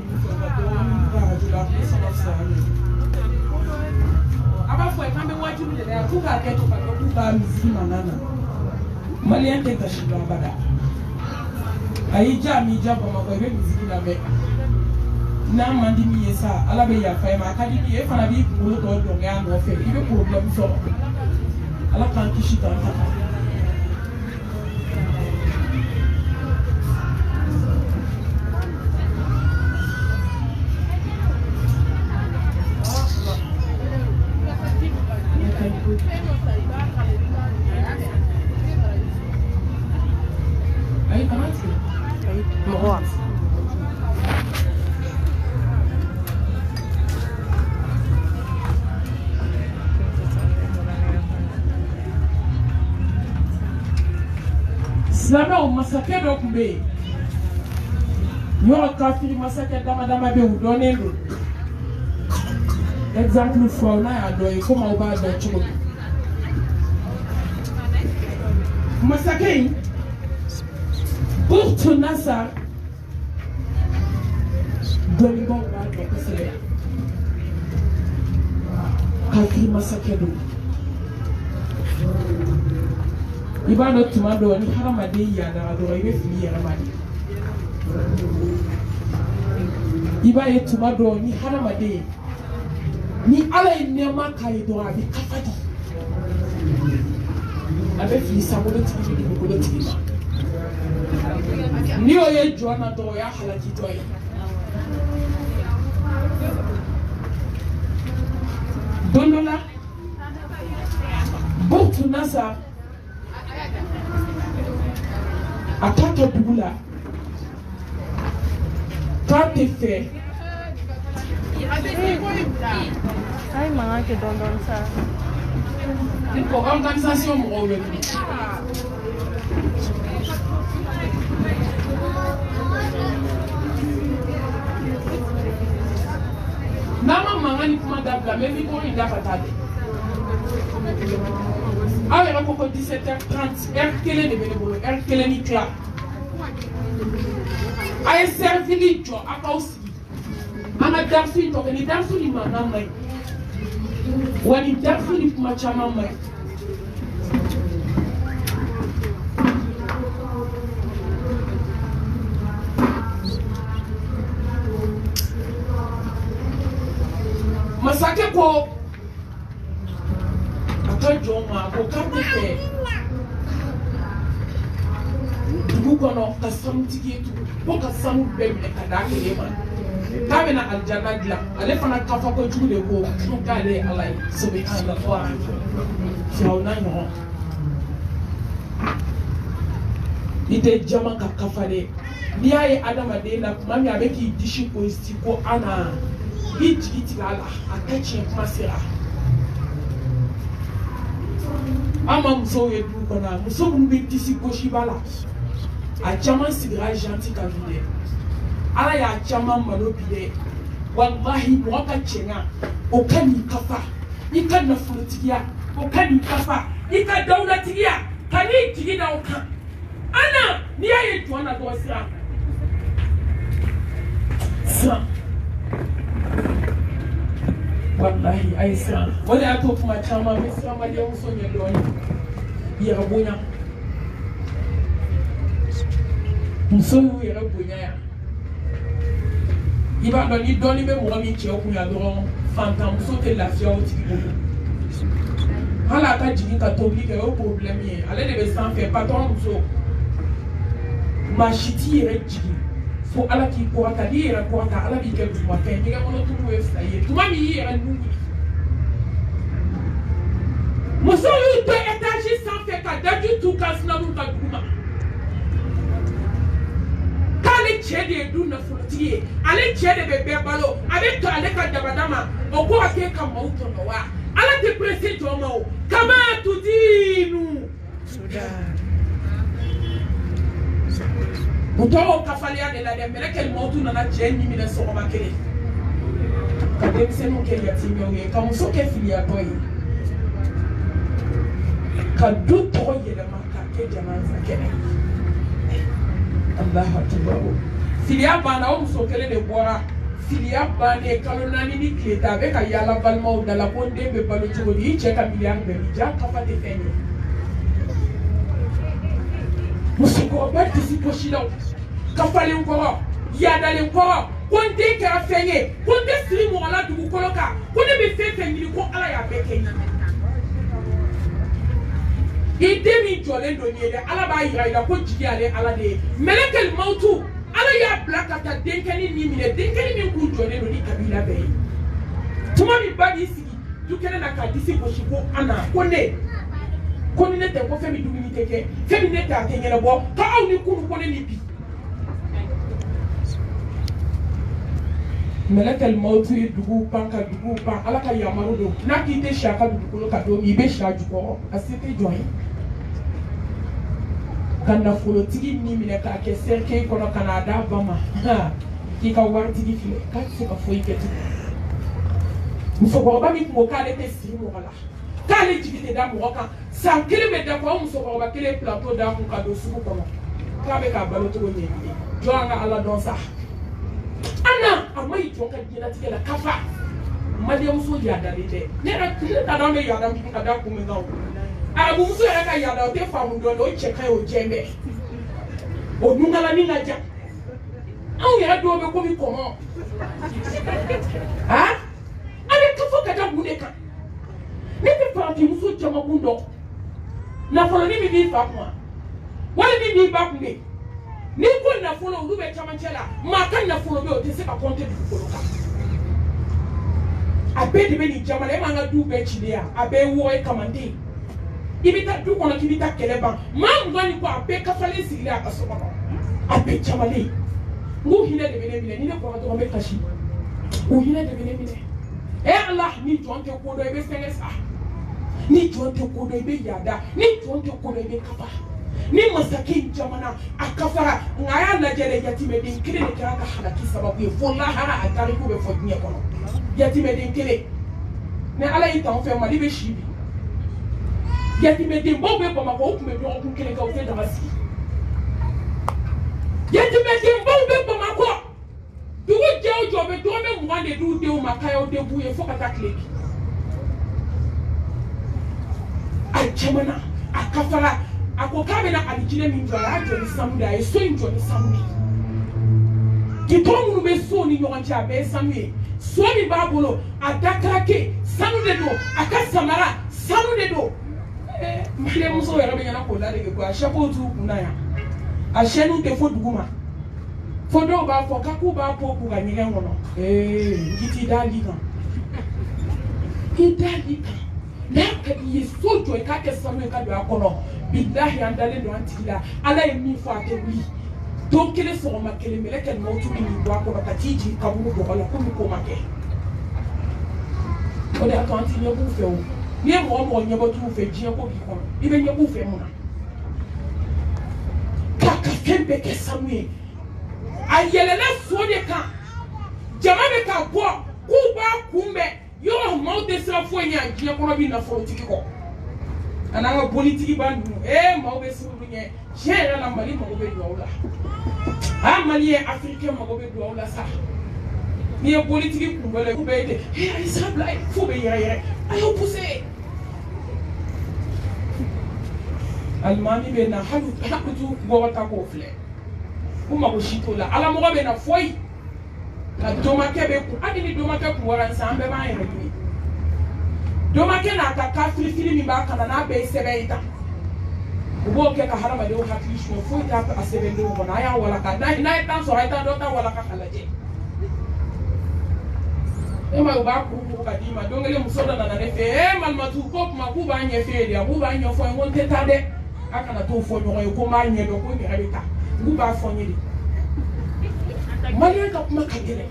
A: aba foi kambe wajibu de ya kuka keto kwa kuka mzima nana mali yake tashinda bada aija mi jabo makwebe mzima be na mandi mi yesa ala be ya fa ma kadi bi e fana bi kulo to do nga no fe ibe problem so ala kan kishita ta Slama o masake do kumbe. Yo kafiri masake dama be udonendo. Exemple for na ya do e ko ma ba do chugo. Masake pour Tunasa Dolingo ba do kesele. Kafiri masake do. Iba no tumado ni haramade ya na do ibe fili ya ramade. Iba ye tumado ni haramade ni ala inema kai do abi kafadi. Abe fili sabodo tiki ni ko do tiki. Ni oye Joana do ya halaki do ya. Dondola Botu Nasa Ataka Bula Kate fait
B: Ay mga kidondon sa
A: organisation mo Nama mangani kuma dabla mais ko ida fatade Awe la koko 17h30 kele de benebolo kele ni kla ay servili jo akausi ana darfi to ni darfi ni manama wani darfi ni kuma chama mai masake ko Joma ko kate fe dugu kɔnɔ ka sanutigi ye tugun ko ka sanu bɛɛ minɛ ka d'a kelen ma k'a bɛna alijanna dilan ale fana kafa kojugu de ko k'ale ye ala ye subhanallah firawuna ɲɔgɔn i tɛ jama ka kafa dɛ n'i y'a ye adamaden na tuma min a bɛ k'i disi gosi ko ana i jigi tigɛ a la a ka tiɲɛ kuma sera an ma musow ye dugu kɔnɔ muso minnu bɛ disi gosi ba la a caman sigira janti ka bi dɛ ala y'a caman malo bi dɛ walahi mɔgɔ ka cɛɲa o ka n'i kafa i ka nafolotigiya o ka n'i kafa i ka dawulatigiya ka n'i jigi da o kan ana n'i y'a ye jɔn na dɔrɔn siran wallahi a ye siran o de y'a to kuma caman bɛ siran maliɲɛmuso ɲɛ dɔɔnin yɛrɛ bonya muso y'u yɛrɛ bonya yan i b'a dɔn ni dɔɔnin bɛ mɔgɔ min cɛ kun yan dɔrɔn fantanmuso tɛ lafiya o tigi bolo hali a ka jigin ka tobili kɛ o ye problème ye ale de bɛ sanfɛ patron muso maa si t'i yɛrɛ jigin fo ala k'i kɔrɔta n'i yɛrɛ kɔrɔta ala b'i kɛ dugumafɛn ɲɛgɛn kɔnɔ tulu ye fila ye tuma min y'i yɛrɛ nun wuli muso y'u to étage sanfɛ ka daji t'u ka sinamu ka dugu ma k'ale cɛ de ye du nafolotigi ye ale cɛ de bɛ bɛɛ balo a bɛ to ale ka dabada ma o ko a k'e ka maaw tɔnɔ wa ala tɛ presse jɔ ma o kama tudinu u tɔgɔ kafaliya de la dɛ mɛlɛkɛ mɔtu nana cɛ ni minɛ sɔgɔma kelen ka denmisɛnninw kɛ yatimɛw ye ka muso kɛ filiyatɔ ye ka du tɔgɔ yɛlɛma ka kɛ janaza kɛnɛ Allahu akbar filiya banna o muso kelen de bɔra filiya bannen kalo 4 ni tile ta a bɛ ka yaala balimaw da la ko n den bɛ balo cogo di i cɛ ka miliyari bɛɛ bi ja kafa tɛ fɛn ye musokɔrɔba disi gosilaw kafalen kɔrɔ yaadalen kɔrɔ ko n den kɛra fɛn ye ko n tɛ siri mɔgɔ la dugukolo kan ko ne bɛ fɛn fɛn ɲini ko ala y'a bɛɛ kɛ n ye i den min jɔlen don nin ye dɛ ala b'a yira i la ko jigi ale ala de ye mɛlɛkɛl mawutu ala y'a bila ka taa denkɛnin min minɛ denkɛnin min kun jɔlen don ni kabila bɛɛ ye tuma min ba b'i sigi du kɛnɛ na k'a disi gosi ko ana ko ne ko ni ne tɛ ko fɛn min dumuni tɛ kɛ fɛn min ne tɛ a tɛ ɲɛnabɔ ka aw ni kunu ko ne ni bi mɛlɛkɛl mawutu ye duguw pan ka duguw pan ala ka yamaru don n'a k'i tɛ si a ka dugukolo kan don min i bɛ si a jukɔrɔ a se tɛ jɔn ye ka nafolotigi ni minɛ k'a kɛ cercueil kɔnɔ ka n'a d'a ba ma k'i ka waritigi filɛ k'a tɛ se ka foyi kɛ tugun musokɔrɔba min kun ko k'ale tɛ siri mɔgɔ la k'ale jigi tɛ da mɔgɔ kan san kelen bɛ dafa o musokɔrɔba kelen plateau d'a kun ka don sugu kɔnɔ k'a bɛ k'a balo cogo ɲɛ ye jɔn an ka ala dɔn sa ana a ma ɲi jɔn ka diɲɛlatigɛ la kafa maliɲɛmuso yaadalen tɛ ne t'a dɔn an bɛ yaada min ka da kun min kan o arabumuso yɛrɛ ka yaada o tɛ faamu dɔɔnin o cɛ ka ɲi o jɛnbɛ o nunkalani ka jan anw yɛrɛ dɔw bɛ komi kɔmɔ an bɛ kafo ka da mun de kan ne tɛ farafinmuso caman kun dɔn nafoloni min b'i fa kun wali min b'i ba kun de n'i ko nafolo olu bɛ camancɛ la maa ka nafolo bɛ o tɛ se ka kɔnte dugukolo kan a bɛɛ de bɛ nin jamana e m'an ka du bɛɛ ci de yan a bɛɛ ye wɔɔrɔ ye kamanden i bɛ taa du kɔnɔ k'i bɛ taa kɛlɛ ban maa mugan ni kɔ a bɛɛ kafalen sigilen a ka so kɔnɔ a bɛɛ jamalen n ko hinɛ de bɛ ne minɛ ni ne kɔrɔ dɔrɔn n bɛ kasi o hinɛ de bɛ ne minɛ ala ni jɔn tɛ ko dɔn i bɛ fɛngɛ sa ni jɔn tɛ ko dɔn i bɛ yaada ni jɔn tɛ ko dɔn i bɛ kafa ni masakɛ in jamana a kafara nka a y'a lajɛ dɛ yatimɛden kelen de kɛra ka halaki sababu ye fo lahara a tariku bɛ fɔ diɲɛ kɔnɔ yatimɛden kelen ni ala y'i t'anw fɛ mali bɛ si bi yatimɛdenbaw bɛ bamakɔ o tun bɛ dɔgɔkun kelen kɛ o tɛ daga sigi yatimɛdenbaw bɛ bamakɔ dugu jɛ o jɔ bɛ dɔrɔmɛ 20 de d'u denw ma k'a y'aw den b'u ye fo ka taa tile bi a jamana a kafara a ko k'a bɛna alijinɛ min jɔ a y'a jɔ ni sanu de a ye so in jɔ ni sanu de gitɔn minnu bɛ so ni ɲɔgɔn cɛ a bɛɛ ye sanu ye so min b'a bolo a dakarake sanu de don a ka samara sanu de don maliɲɛmuso yɛrɛ bɛ ɲɛna k'o ladege quoi chapeau t'u kunna yan a chaîne te fo duguma fo do ba fo ka ku ba po ku ga nyige ngono kiti dali kan idali kan na ka yi sojo ka ke samu ka do akono billahi andale do antila ala e mi fo akewi donc kele so ma kele mele ken mo tu ni do akono ka tiji ka bu do ala ko mi ko ma ke o de akanti nye bu fe o ni e mo nye bo tu fe jie ko bi ko ibe nye bu fe mu na ka kembe ke samu ayelele fo de kan jama be ka bo ku ba kumbe yo mo de sra fo nya jie ko bi na fo tiki ko ananga politiki bandu mo be suru nye jere la mali mo be do wala mali africain mo be do wala sa ni politiki ku bele ku be de ay sabla fo be yere ayo poussé almami be na halu go ta ko fle kuma ko shito la ala mo be na foi la doma ke be ku adini doma ke ku waran sa ambe ba yere ni doma ke na ta ka fili mi ba kana na be sebe ita ubo ke ka harama de o hakli sho foi ta a sebe de o na ya wala ka na ta so ita do ta wala ka halaje ema ba ku ka di ma dongele musoda na ne fe malmatu ko ma ku ba nye fe dia ku ba nye fo ngon te ta de aka na to fo nyo ko ma nye do ko ni habita ku ba fo nye di mali ka kuma ka gele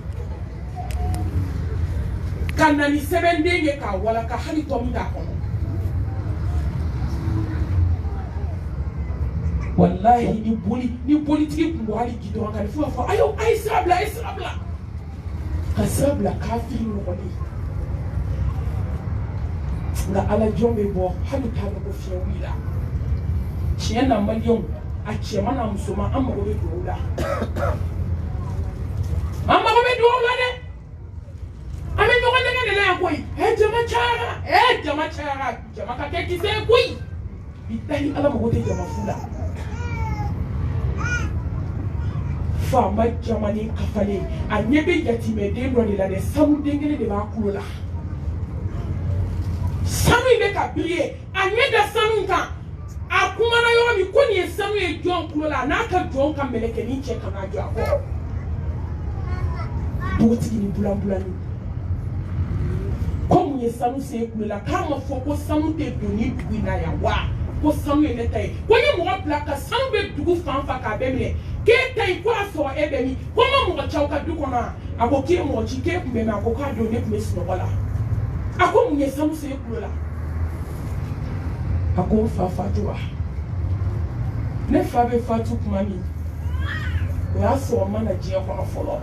A: kana ni 7 denge ka wala ka hali to mi da kono wallahi ni politique ku wali gido ka fo fo ayo ay sabla kasabla kafiri ngoni nga ala jombe bo halu ta ko fiya wila chiyana malion a chema na musoma amma go be dola de ame no ngene le koy jama chara jama ka ke kise koy bitani ala mo gote jama fula fama jamani kafale anyebe yatime de ndo de la de samu dengele de ba kulola samu be ka biye anyeda samu kan akuma na yo mi koni samu e jon kulola na ka jon kan meleke ni che kana jo ako boti ni bulambula ni komu ye samu se kulola kama foko samu te doni duina ya wa ko samu e netai ko ye mo plaka samu be dugu fanfa ka bemle ke tay ko so ebe ni ko mo chauka duko na akokie mo chike kumbe na akoka do ne kumesi no wala ako munye samu se kulola ako fa fatwa ne fa be fatu kumani ya so mana je ko folo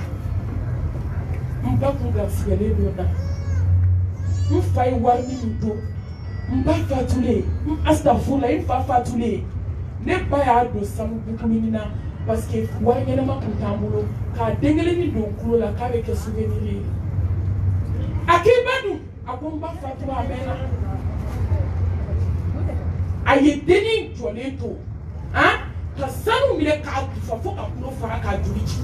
A: mba ku ga sigele do na mfai warni mdo mba fatule astaghfirullah mfa fatule ne ba ya do samu bukumini na parce que wanya na makutambulo ka dengele ni don kulo la ka be ke souvenir akibadu akomba fatwa amena aye deni joleto ka sanu mile ka fofo ka kulo fara ka juriji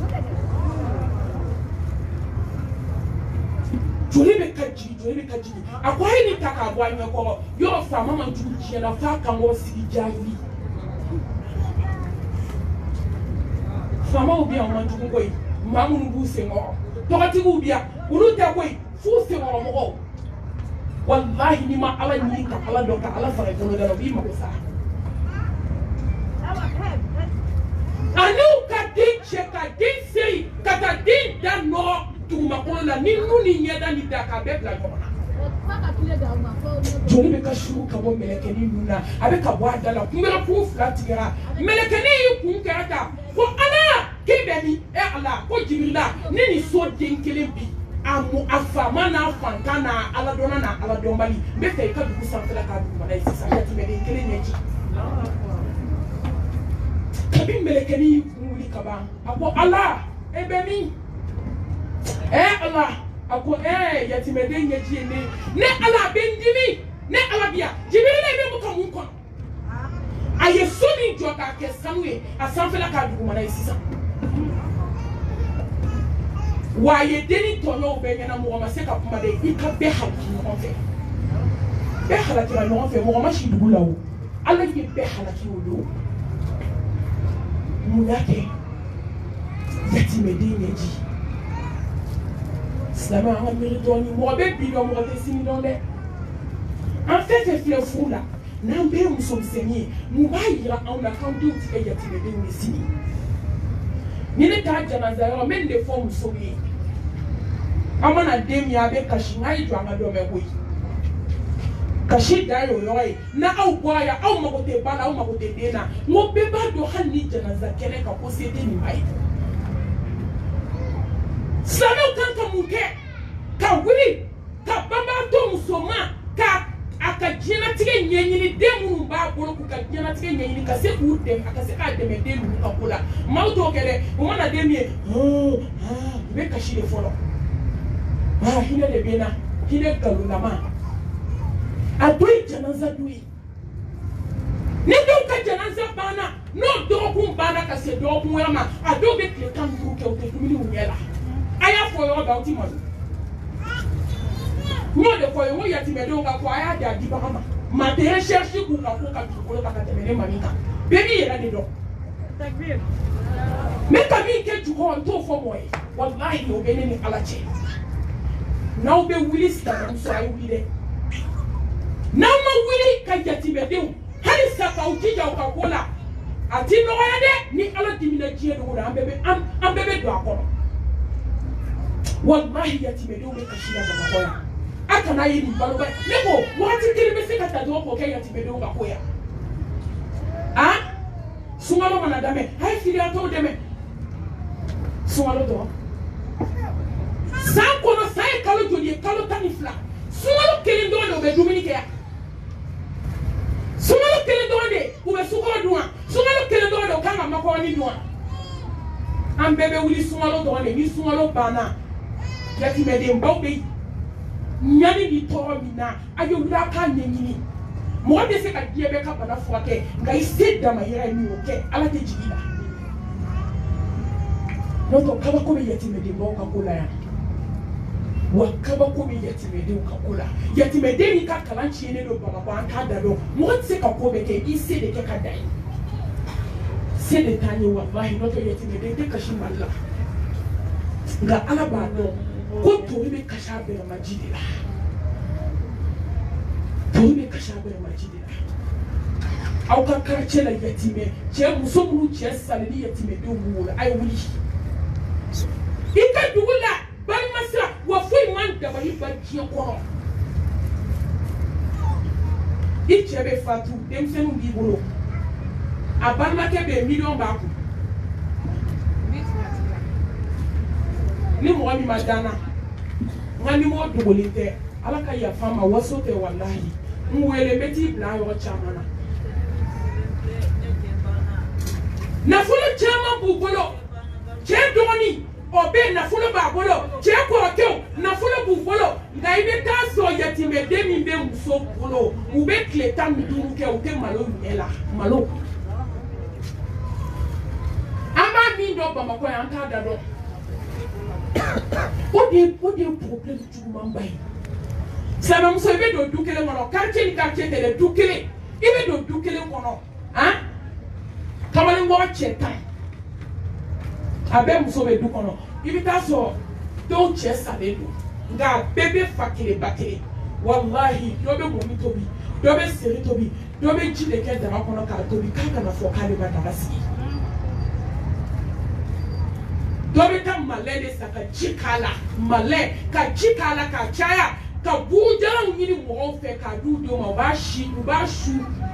A: jolebe ka jiri akwai ni taka bwanya ko yo fa mama juriji na fa kan wo sigi jari fama obi on manju ko yi mamu bu se ngo to ka ti bu bia ulu ta ko yi fu se ngo mo wallahi ni ma ala ni ka ala do ka ala fara ko da bi ma ko sa anu ka din che ka din sei ka ta din da no tu ma ko la ni nu ni nyeda ni da ka be bla jona joli be ka shuru ka bo meleke ni nuna abe ka bo adala kumera ku flat gara meleke ni ku karata ko ala kebeni ala ko jibrila ni so denkele bi amu afama na fankana ala dona na ala dombali be fe ka dugu sanfela ka dugu mala isa ya ti denkele nyeji kabi meleke ni muli kaba ako ala ebemi ala ako ya ti nyeji ne ala bendimi ne ala bia jibrila be mu kamun kon aye soni joka ke sanwe asanfela ka dugu mala isa waye deni tono be nyana mo ma se ka kuma de ika be halaki no fe be halaki no fe mo ma shi dugu lawo ala ye be halaki o do Mouyake. Yatimede Neji. Slama a méritoni. Mourabé bidon, mourabé similonde. En fait, c'est fleur fou là. N'ambé ou son seigneur. Moubaïra en a quand tout est yatimede ou sini. Nine ka janaza même des fois ou sobi. Amana demi abe kashinga ijo amadome wi. Kashi dayo yoy na au boya au makote bala au makote dena mo beba do hani janaza kene ka posete ni mai Sano kanka muke ka wili ka bamba to musoma ka aka jina tige nyenyini demu ba bolo ku ka jina tige nyenyini ka se ku dem aka se ka dem de lu ka kula mauto kele o mana demie be kashi de folo hine de bena hine kaluna ma adui janaza dui ne do ka janaza bana no do ku bana ka se do ku yama ado be kle kan du ke o te tumini unyela aya fo yo ba uti mo no de fo yo ya ti me do ka ko aya da di ba ma te chercher ku ka ko ka te me manika bebi yela de do takbir me ka mi ke ju ko to fo mo wallahi o be ni alache now be willi sta so ayu bi Nama wili ka yatibedeu hali saka ukija ukakola ati no yade ni ala dimina jie do na ambebe do akono wallahi yatibedeu be kashira baba koya aka na yini baloba lego wati kilime sika tado ko ke yatibedeu ka koya sungalo manadame hay fili ato deme sungalo do sanko no sai kalo jodi kalo tanifla sungalo kelindo do be dominike ya Sungalo kele donde ube sukoro duwa sungalo kele donde okanga makoni duwa ambebe wuli sungalo donde ni sungalo bana yati mede mbawbe nyani ni toro mina ayo wulaka nyini mo de se ka diebe ka bana fuake nga iseda ma yera ni oke ala te jibila noto kaba ko yati mede mboka kula ya wakaba ko mi yatimede ukakula yatimede ni ka kalanchi ene do baba kwa anta do mo tse ka ko be ke ise de ke ka dai se de tani wallahi no to yatimede de kashi malla nga ala ba do ko to be kasha be majidila to be kasha be majidila au ka karche la yatime che musumru che salidi yatimede mu ay wuli ika dugula bari masra wa foi man da bari barki kono ichebe fatu dem senu bi bolo abarma ke be million ba ku ni mo mi madana ngani mo dugolite alaka ya fama waso te wallahi mwele beti bla yo chamana na fulo chama bu bolo che doni obe na fulo ba bolo che ko ke na fulo bu bolo ngaibe ta so yatime demi be muso bolo ube kleta miduru ke o te malo yela malo ama mi do ba mako ya nta da do o de problème tu mambai ça va muso be do dukele mono quartier ni quartier de dukele ibe do dukele mono hein kamali wo cheta abe muso be du kono ibi ta so do che sale do nga bebe fakile bakile wallahi do be mo mi tobi do be seri tobi do be jide ke da kono ka tobi ka na fo kale ba da si do be ta malele saka chikala male ka chikala ka chaya ka buja ngini mo fe ka du do ma ba shu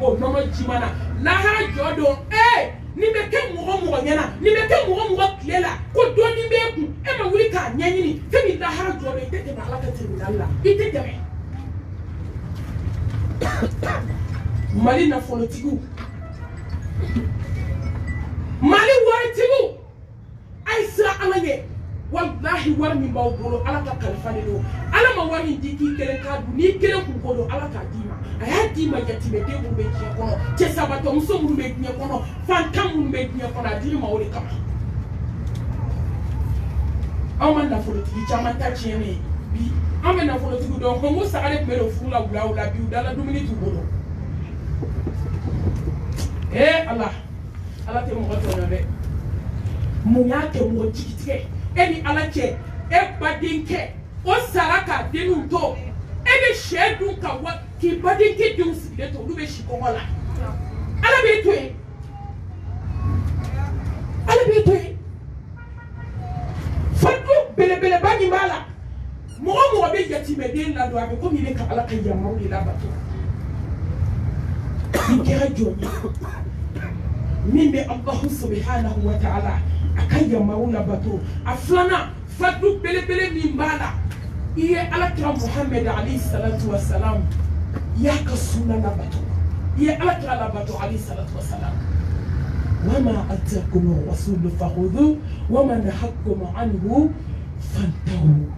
A: o no jimana la ha jodo ni be ke mo nyana ni be ke mo klela ko do ni be ku e ma wuri ka nyanyini fe mi da ha jodo ite te ala ka tribunal ite te mali na folitigu mali waritigu aisa alage wallahi war mi baw bolo ala ka kalfane do ala ma wari diki kele ka du ni kele ku ko do ala ka dima aya dima yatime de bu be ki kono che sabato muso mu be ki kono fantam mu be ki kono adiri ma wori kama awman na foliti chama ta chene bi amen na foliti do ko mo sagale me do fula wula bi dala du minute bolo Allah te mo ko to na be munyake mo jikitike eni alache e badinke o saraka dinu to eni shedu ka wa ki badinke dun sigide to lube shikola ala be to fatu bele bani mala mo be yatime den la do abe ko mi le ka ala ka yamaw de la bato kera joni min be Allah subhanahu wa ta'ala akaya maula bato aflana fatu bele min bala iye alakira Muhammad alayhi salatu wassalam ya kasuna na bato iye alakira la bato alayhi salatu wassalam wama atakum rasul fakhudhu wama nahakum anhu fantahu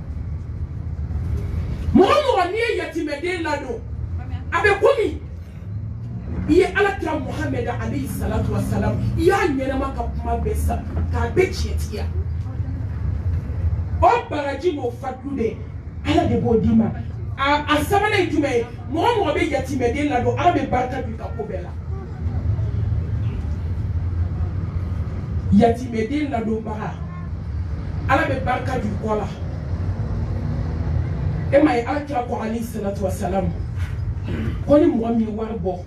A: mo ni yatime den la do abe komi iye alakira Muhammad alayhi salatu wassalam ya nyerema ka kuma besa ka bechetia o baraji mo fatude ala de bodima a samana itume mo be yatime den la do ala be barka du ka kobela yatime den la do bara ala be barka du kola e mai alakira ko alayhi salatu wassalam ko ni mo mi warbo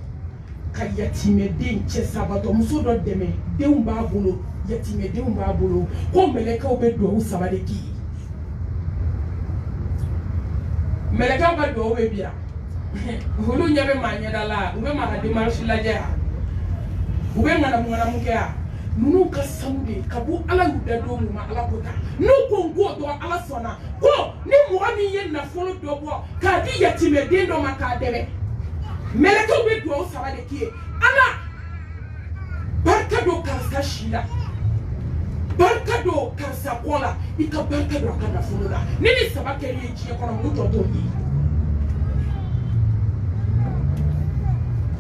A: ka yatime den che sabato muso do deme den ba bolo yatime den ba bolo ko meleka obe do sabade ki meleka ba do we bia hulu nyabe manya dala ube mara de marshi la ja ube ngana muke a nunu ka saude kabu ala yuda do mu ma ala kota no ko ngo do ala sona ko ni mo ami yen na folo do bo ka di yatime den do maka debe meleka obe do sabade ki ana barka do karsa shila barka do karsa kola ika barka do kana fulula nini sabake ye ji kono muto to yi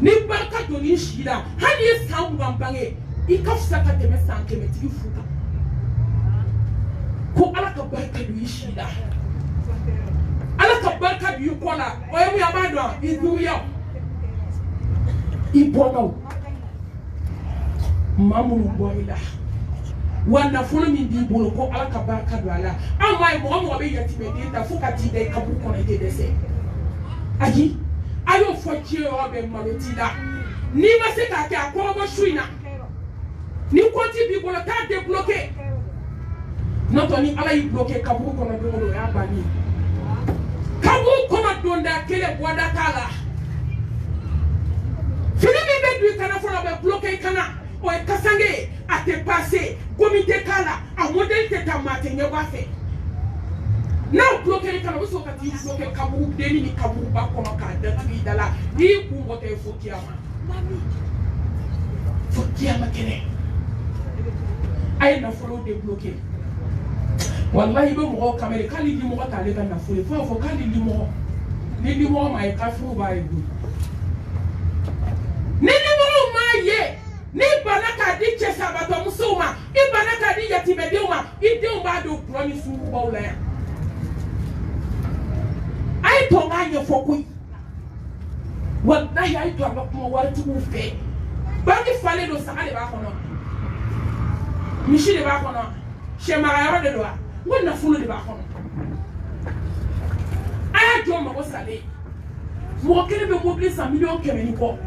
A: ni barka do ni shila hani sawu bambange ika fsaka teme sanke meti fuka ko ala ka barka do shila ala ka barka do kola o yemu abado iduya ibono mamunu boila wana fulu min di bolo ko ala ka barka do ala amai mo be yatime de ta fuka ti de kabu kono de dese aji ayo foje o be malotida ni ma se ka ke akobo shuina ni ko ti bi bolo ta débloquer noto ni ala yi bloquer kabu kono do ya bani kabu kono do nda kele boda kala Fini be kana fona be bloquer kana o kasange a te passer comité kala a modèle te tamate nyeba fe na bloquer kana so ka ti bloquer kabu deni ni kabu ba ko ka da ti dala ni ku ngote fokiama kene ay na folo de bloquer wallahi be mo kamere kali di mo ta le kana fo kali di mo ni di mo mai ka fu ba ibu nini mo maye ni banaka di chesa bato musuma i banaka di yatime deuma i deuma do broni su bawla ya ay to nganye fokui wallahi ay to ngakuma warti mu fe bangi fale do sakale ba kono mishi de ba kono shema ya de do wonna fulu de ba kono aya jo ma ko sale mo kene be mo 100 millions kemeni ko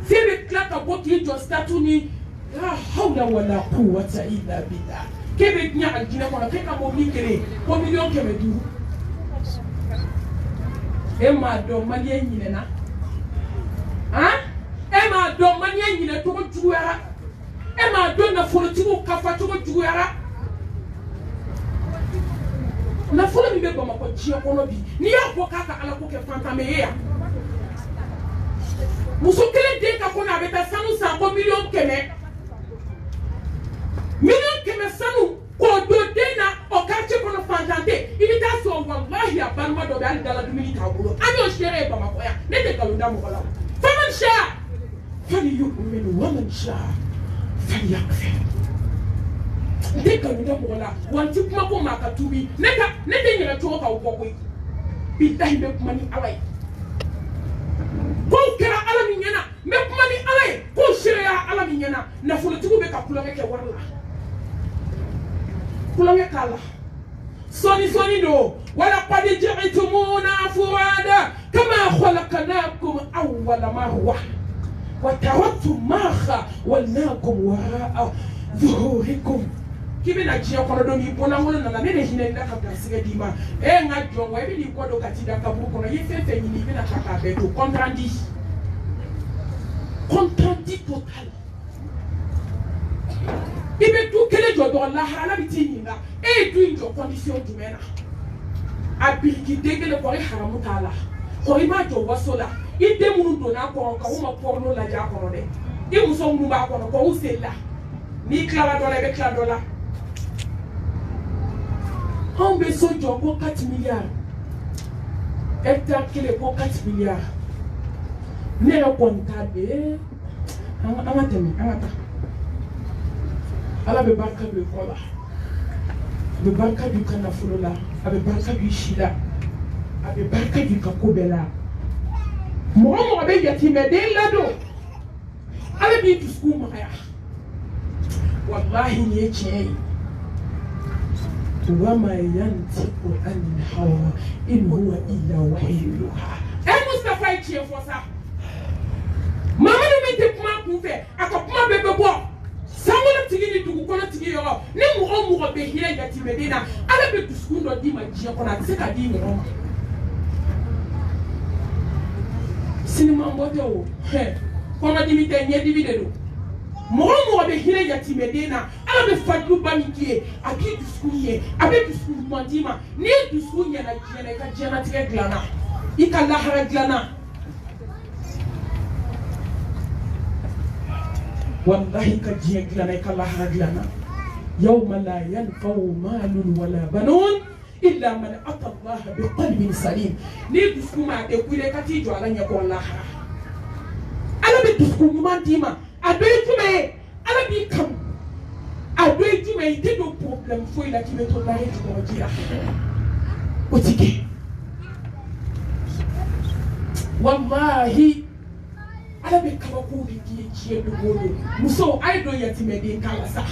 A: Febe klaka boti jo statuni la hawla wala quwwata illa billah kebe nya aljina kono keka mo mikere ko million keme du e ma do malien nyine na e ma do malien nyine to ko juwara e ma do na folotigo kafa to ko juwara na folo mi be bama ko ji kono bi ni ya ko kaka ala ko ke fantame ya musukele de ka kona beta sanu sa ko million keme sanu ko do dena o quartier kono fantante ibita so wallahi abanma do dal dala dumini ta bulo anyo shere ba makoya ne de kalunda mo bala faman sha fali yu'minu wa man sha falyakfir de kalunda mo bala wanti kuma ko makatubi ne de nyira to ka wo ko billahi be kuma ni alai ko kera ala mi nyana me kuma ni alai ko shere ya ala mi nyana na fulu tubu be ka kula ke warla kulange kala soni do wala qad ji'tumuna furada kama khalaqnakum awwala marra wa taraktum ma khawalnakum wara'a zuhurikum kibe na jia kono do mi bona ngolo na ne hina nda ka plasiga dima e nga jongo e bi ni kodo katida ka bu kono ye fefe ni bi na ka be to contrandi total ibe tu kele jo do la hala bitinga e tu injo condition du mena abiriki degele ko haramu tala ko ima jo wasola ide munu do na ko ka uma porno la ja ko de e muso mu ba ko ko usela ni klara dola be klara dola on be so jo ko 4 milliards hectare kele ko 4 milliards ne ko kontabe amata ala be barka be kola be barka du kana fulola abe barka du shila abe barka du kakobela mo be yatime de lado ala bi tusku maya wallahi ni eche wama yantiqu an hawa in huwa illa wahyuha Mustafa eche fosa mama no me te kuma kufe akapuma bebe bo samona tigini dugu kono tigi yo ne mo be hira yati medina ala be tuskundo di ma jia kona tseka di mo sinima mbote o kono di mi te nye di video mo be hira yati medina ala be fadlu bamikie aki tuskunye abe tuskunye mandima ni tuskunye na jia ka jia na tige glana ikalla hara glana والله كجيك لنا كالله رجلنا يوم لا ينفع مال ولا بنون إلا من أتى الله بقلب سليم نيدسكم أدكوا لك تيجوا على يقول الله أنا بدسكم ما ديما أدويتم أنا بيكم أدويتم يتدو problem فوي لا كيبتو الله يجوا وجيا وتيجي والله ala be kaba ko di die do godo muso ay do yatime de kala sa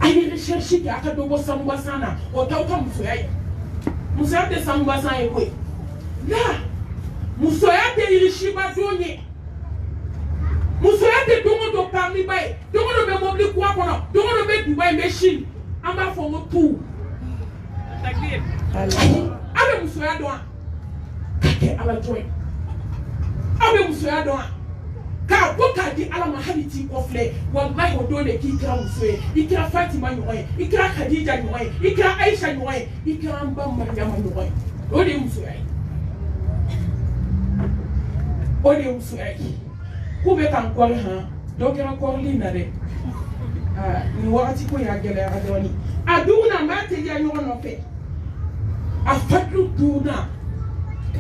A: ay recherche ki aka do bo samba sana o tawta muso ya de samba sana e ko la muso ya de irishiba donye muso ya de dongo do parmi bay dongo do be mobli kwa kono dongo do be Dubai machine amba fo mo tu takbir ala muso ya do kake ala joy abe musoya don ka ko ka di ala mahaliti kofle wallahi odole ki kira musoye ikira Fatima nyoy ikira Khadija nyoy ikira Aisha nyoy ikira Mbam Maryam nyoy ode musoya ko be kan ko ha do kira ko lina de ni wakati ko ya gele adoni aduna mate ya nyono no fe afatu duna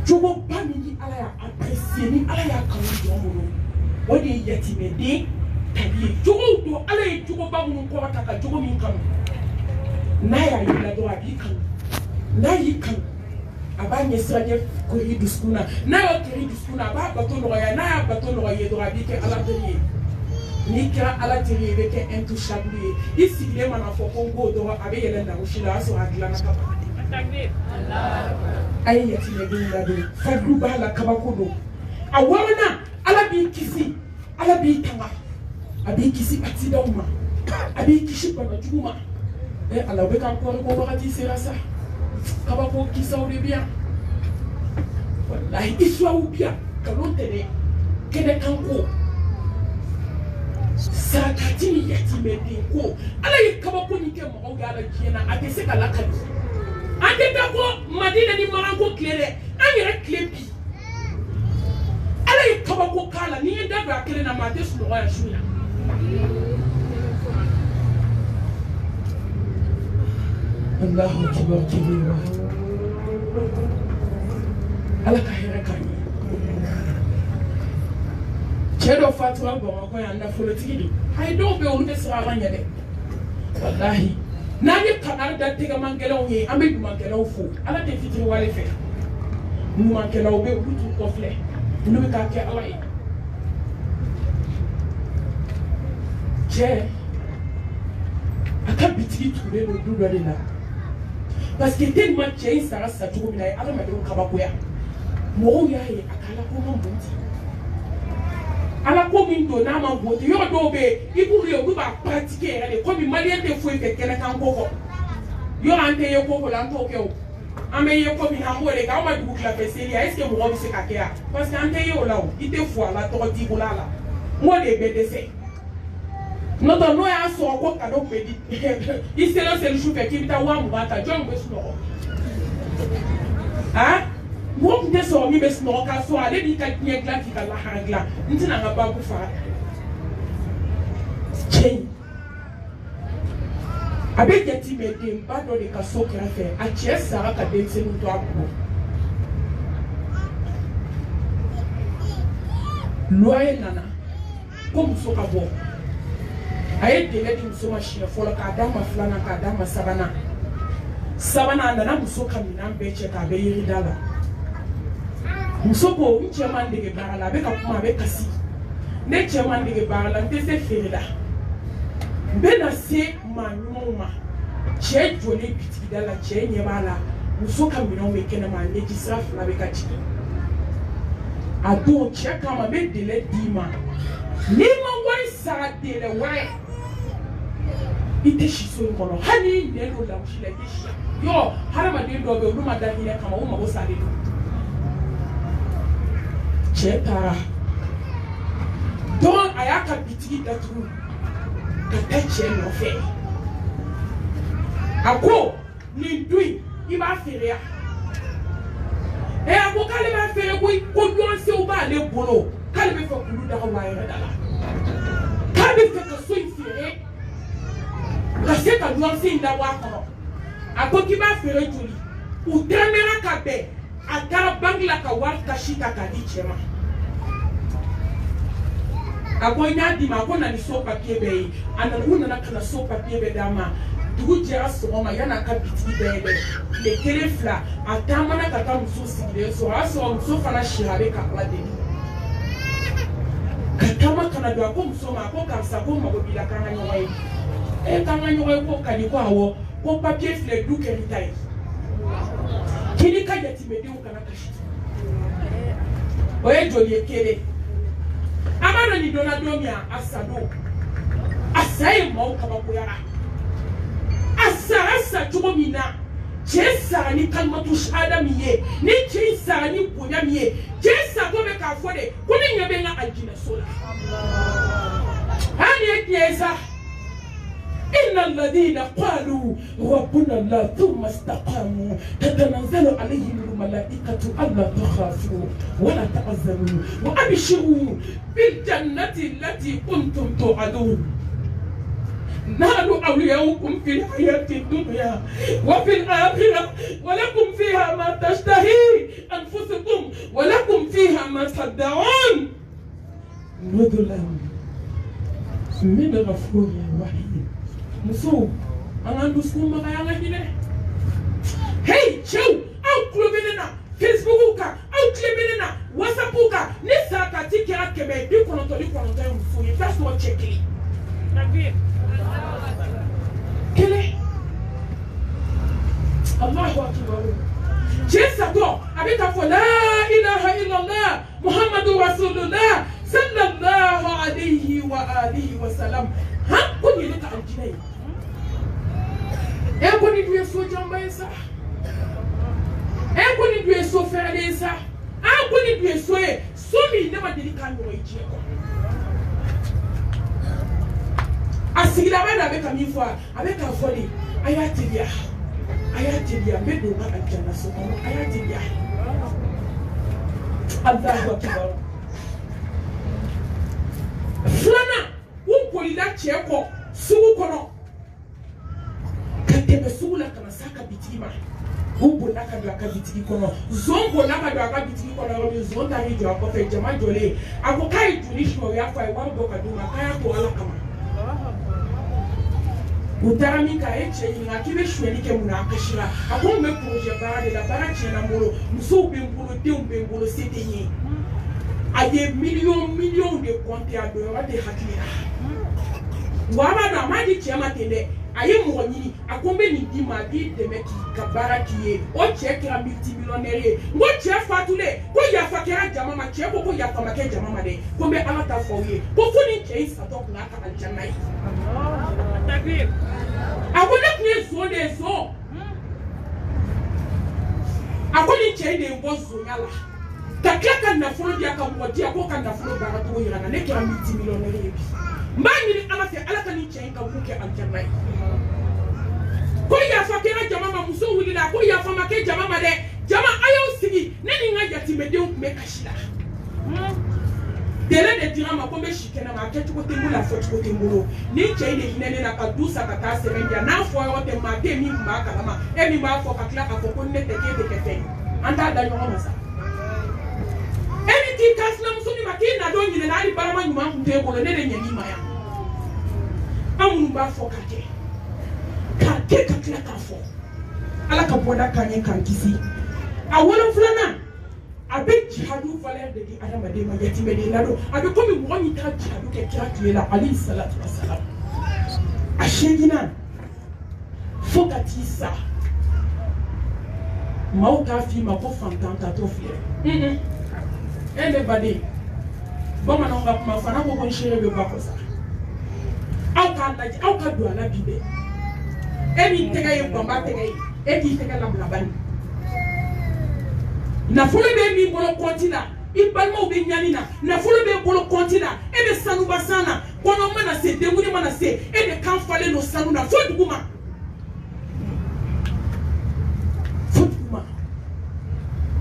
A: jogo bamini ala ya apprécier ni ala ya kan jomo wodi yatime de tabi jogo do ala ya jogo bamu ko taka jogo min kan na ya yila do abi kan na yi kan abanye sraje ko hiduskuna na yo ke hiduskuna ba bato no ya na ya bato no ya do abi ke ala teriye ni kira ala teriye be ke intouchable ici le mana fo ko go do abi yele na ushila so adla na kapa takbir Allah ay yatime de ngado fadlu bala kabakodo awana ala bi kisi ala bi tanga abi kisi atida uma abi kisi bana juma ala be kan ko wakati sera sa kabako kisa o de bien wallahi iswa ou bien kalonte kede kanko sakatini yatime de ko ala kabako ni ke mo gala kiena atese kala kali ante tako madina ni marango klere anyere klebi ala kabako kala ni ndaga kele na mate su ya shuya Allahu akbar kibira ala kahira kani chedo fatwa bo ko ya nda folo tigidi hay do be wonde sara nyade wallahi nani kanar da tiga mangelaw yi ambe du mangelaw fo ala te fitri wale fe mu mangelaw be wutu ko fle nu ka ke ala yi che aka bitigi tourner le dos de là parce que tellement chez ça ça tout mina ala ma do kabakoya mo ya ye akala ko mo bonti ala ko min do na ma bonti yo do be iburi yo ba pratiquer ale ko mi malien te fo fe kena kan ko yo ante ye ko la to ke o ame ye ko mi hambo le ka ma du la peseli est-ce que mo bi se ka ke parce que ante ye o la o ite fo ala to di ko la mo de BDC non non ya so ko ka do pedi iselo se lu shupe kibita wa mu bata john be suno ah mo nde so mi be suno ka so ale di ka nye gla ki ka la hangla ntina nga ba ku fa chen abe jeti me dem ba do de ka so kra fe a che sara ka de se nu to abu loye nana comme so ka bo aye dele di muso ma shia fola ka dama fulana ka dama sabana na muso kamina beche ka be yiri dala muso ko nche man de barala be ka kuma be kasi ne che man de barala nte se ferida be na se manyuma che joli biti dala che nyebala muso kamina we kena ma ne jisra fula be ka chi ado che kama be dele dima ni ma wai sa dele wai ite shiso ngono hani nelo la mshile dishi yo harama dindo be uluma dahile kama uma bosali cheta don ayaka bitigi datu kateche no fe ako ni ndui iba ferea e ako kale ba fere ko duanse o ba le bolo kale be fa kulu da wa ira dala kale be ka so ifere kasi ka duanse nda wa kono akoki ba fere joli u tremera ka be akara bangla ka war kashika ka di chema akonya di ma kona ni so papier be anana na kana so papier be dama dugu jera soma yana ka biti be le kelefla atamana ka ka muso sigide so aso muso fana shirabe ka kwa de katama kana do ko muso ma ko kamsa ko ma ko bila kana nyoy e kana nyoy ko kani ko awo ko papier fle du keritai kini ka yati me de kana kashi oye joli ekele amano ni dona domia asado asai mo ka ba ko yara asa tumo mina jesa ni kalmatu shahada miye ni jesa ni bonya miye jesa ko be ka fode ko ni nyabe nga aljina sola hani jesa inna alladhina qalu rabbuna allah thumma istaqamu tatanazzalu alayhim almalaikatu alla takhafu wa la tahzanu wa abshiru bil jannati allati kuntum tu'adun نحن أولياؤكم في الحياة الدنيا وفي الآخرة ولكم فيها ما تشتهي أنفسكم ولكم فيها ما تدعون نزلا من غفور رحيم مسو أنا ندسكم ما يلا هنا هاي شو أو كلوبيننا فيسبوكا أو كلوبيننا واتسابوكا نساكا تيكي أكمل دي كونتو مسو يفاسو تشيكي نبي Kele Allahu akbar Jesa do abika fo la ilaha illallah Muhammadur Rasulullah sallallahu alayhi wa alihi wa sallam ha ko ni ka aljinai e ko ni duwe so jamba isa e ko ni duwe so fere isa a ko ni duwe so e so mi ne ma deli kan no ije ko asigila bana be kami fo abeka foli ayatilia medo ma ajana so ayatilia Allahu akbar flana polila cheko sugu kono katebe sugula kana saka bitima umbola ka bitiki kono zombo la ka bitiki kono ro zonda hijo ko fe jama jole akokai tunisho ya fa wa boka duma kaya ko ala kama Utarami ka eche ina kibe shweli ke muna akashira ako me projet barade la barache na molo muso bengolo te umbengolo setenye aye million de compte a do de hakira wama na madi chema tende aye mo nyini akombe ni di ma di de meki kabara kiye o che kira multimillionnaire ngo che fatule ko ya fakira jama ma che ko ya fa make jama ma de kombe ala ta foye ko funi che isa to na ka aljanna yi Allah takbir akole kni zo de zo akole che de ngo zo yala takaka na folo dia ka mo dia ko kan na folo bara to yira na ne kira multimillionnaire bi mbani ni ala fe ala kan ni che ka buke aljanna yi ko ya fakira jama ma muso wulila ko ya fa make jama ma de jama ayo sigi nani nga yatimede me kashida dele de dirama ko be shikena ma ketu ko temula fo ko temulo ni chaine hinene na kadusa kata semendia na fo yo te ma de mi ma kala ma e mi ma fo kakla ka fo ko ne te ke fe anta da yo masa eni ti kasna musuni makina do nyine na ali barama nyuma kunte ko ne de nyani ma ya amun ba fo kake kake kakla ka fo ala ka boda kanye kan kisi a wala fulana abe jihadu valeur de adama de ma yatime de lado abe komi woni ta jihadu ke kira kila ali salatu wassalam a shegina fokati sa mauka fi ma ko fantanta to fiere ende bade boma no ngap ma fana ko kon shere be bako sa au ka do ala bibe emi tega ye bomba tega ye eti tega la blabani na folo be mi bolo kontina ibalmo be nyanina na folo be bolo kontina e be sanu basana kono mana se demuni mana se e be kan fale no sanu na foduguma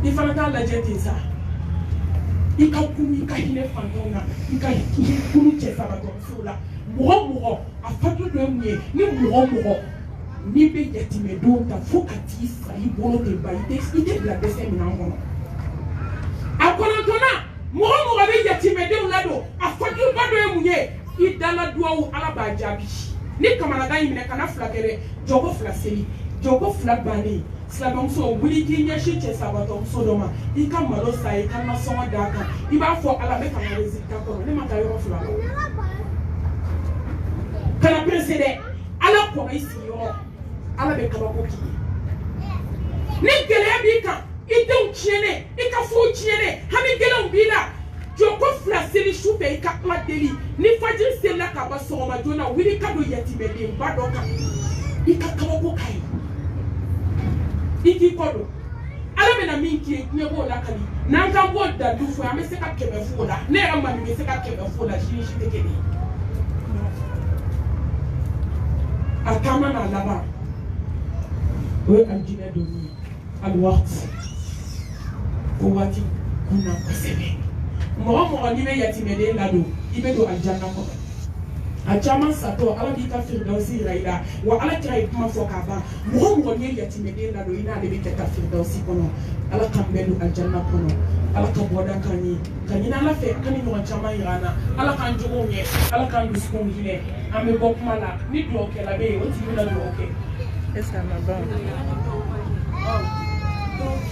A: ifana ta la jeti sa ikakumi kahine fandona ikakumi che sabato sola mo afatu do mye ni mo ni be yetime do ta fokati sa ibolo de baite ite la dese mi na ngono akona tona mo be yetime do lado afatu bado emunye idala duwa ala ba jabi ni kamana ga yimine kana flakere jogo flaseli jogo flabani slabon so wuli ki nyashi che sabato so doma ika malo sai kana so daka iba fo ala me kana resita ko ne maka yo flalo kana presede ala ko isi yo ala be kaba ko ki ni gele bi kan ite uchiene ika fu uchiene ha mi gele ubila joko flaseli shupe ika kwa deli ni fajin sela ka ba so ma jona wili ka do yatime de badoka ika kaba ko kai iki kodo ala be na minki nyebo la kali na nka bo da du fu ame se ka kebe fu la ne amba mi se ka kebe fu la shi tekedi akama na laba we anjine do ni alwaqt wati kuna kusebe mo ni be yatime de lado ibe do aljanna ko achama sato ala di ka firdausi raida wa ala trai kuma foka ba mo ni yatime de lado ina de be ka firdausi kono ala kambelu aljanna kono ala ka boda kanyi na la fe kani no chama irana ala kan jogo nye ala kan dusko ngile ame bok mala ni bloquer la be o ti la bloquer
B: est-ce que ma bon donc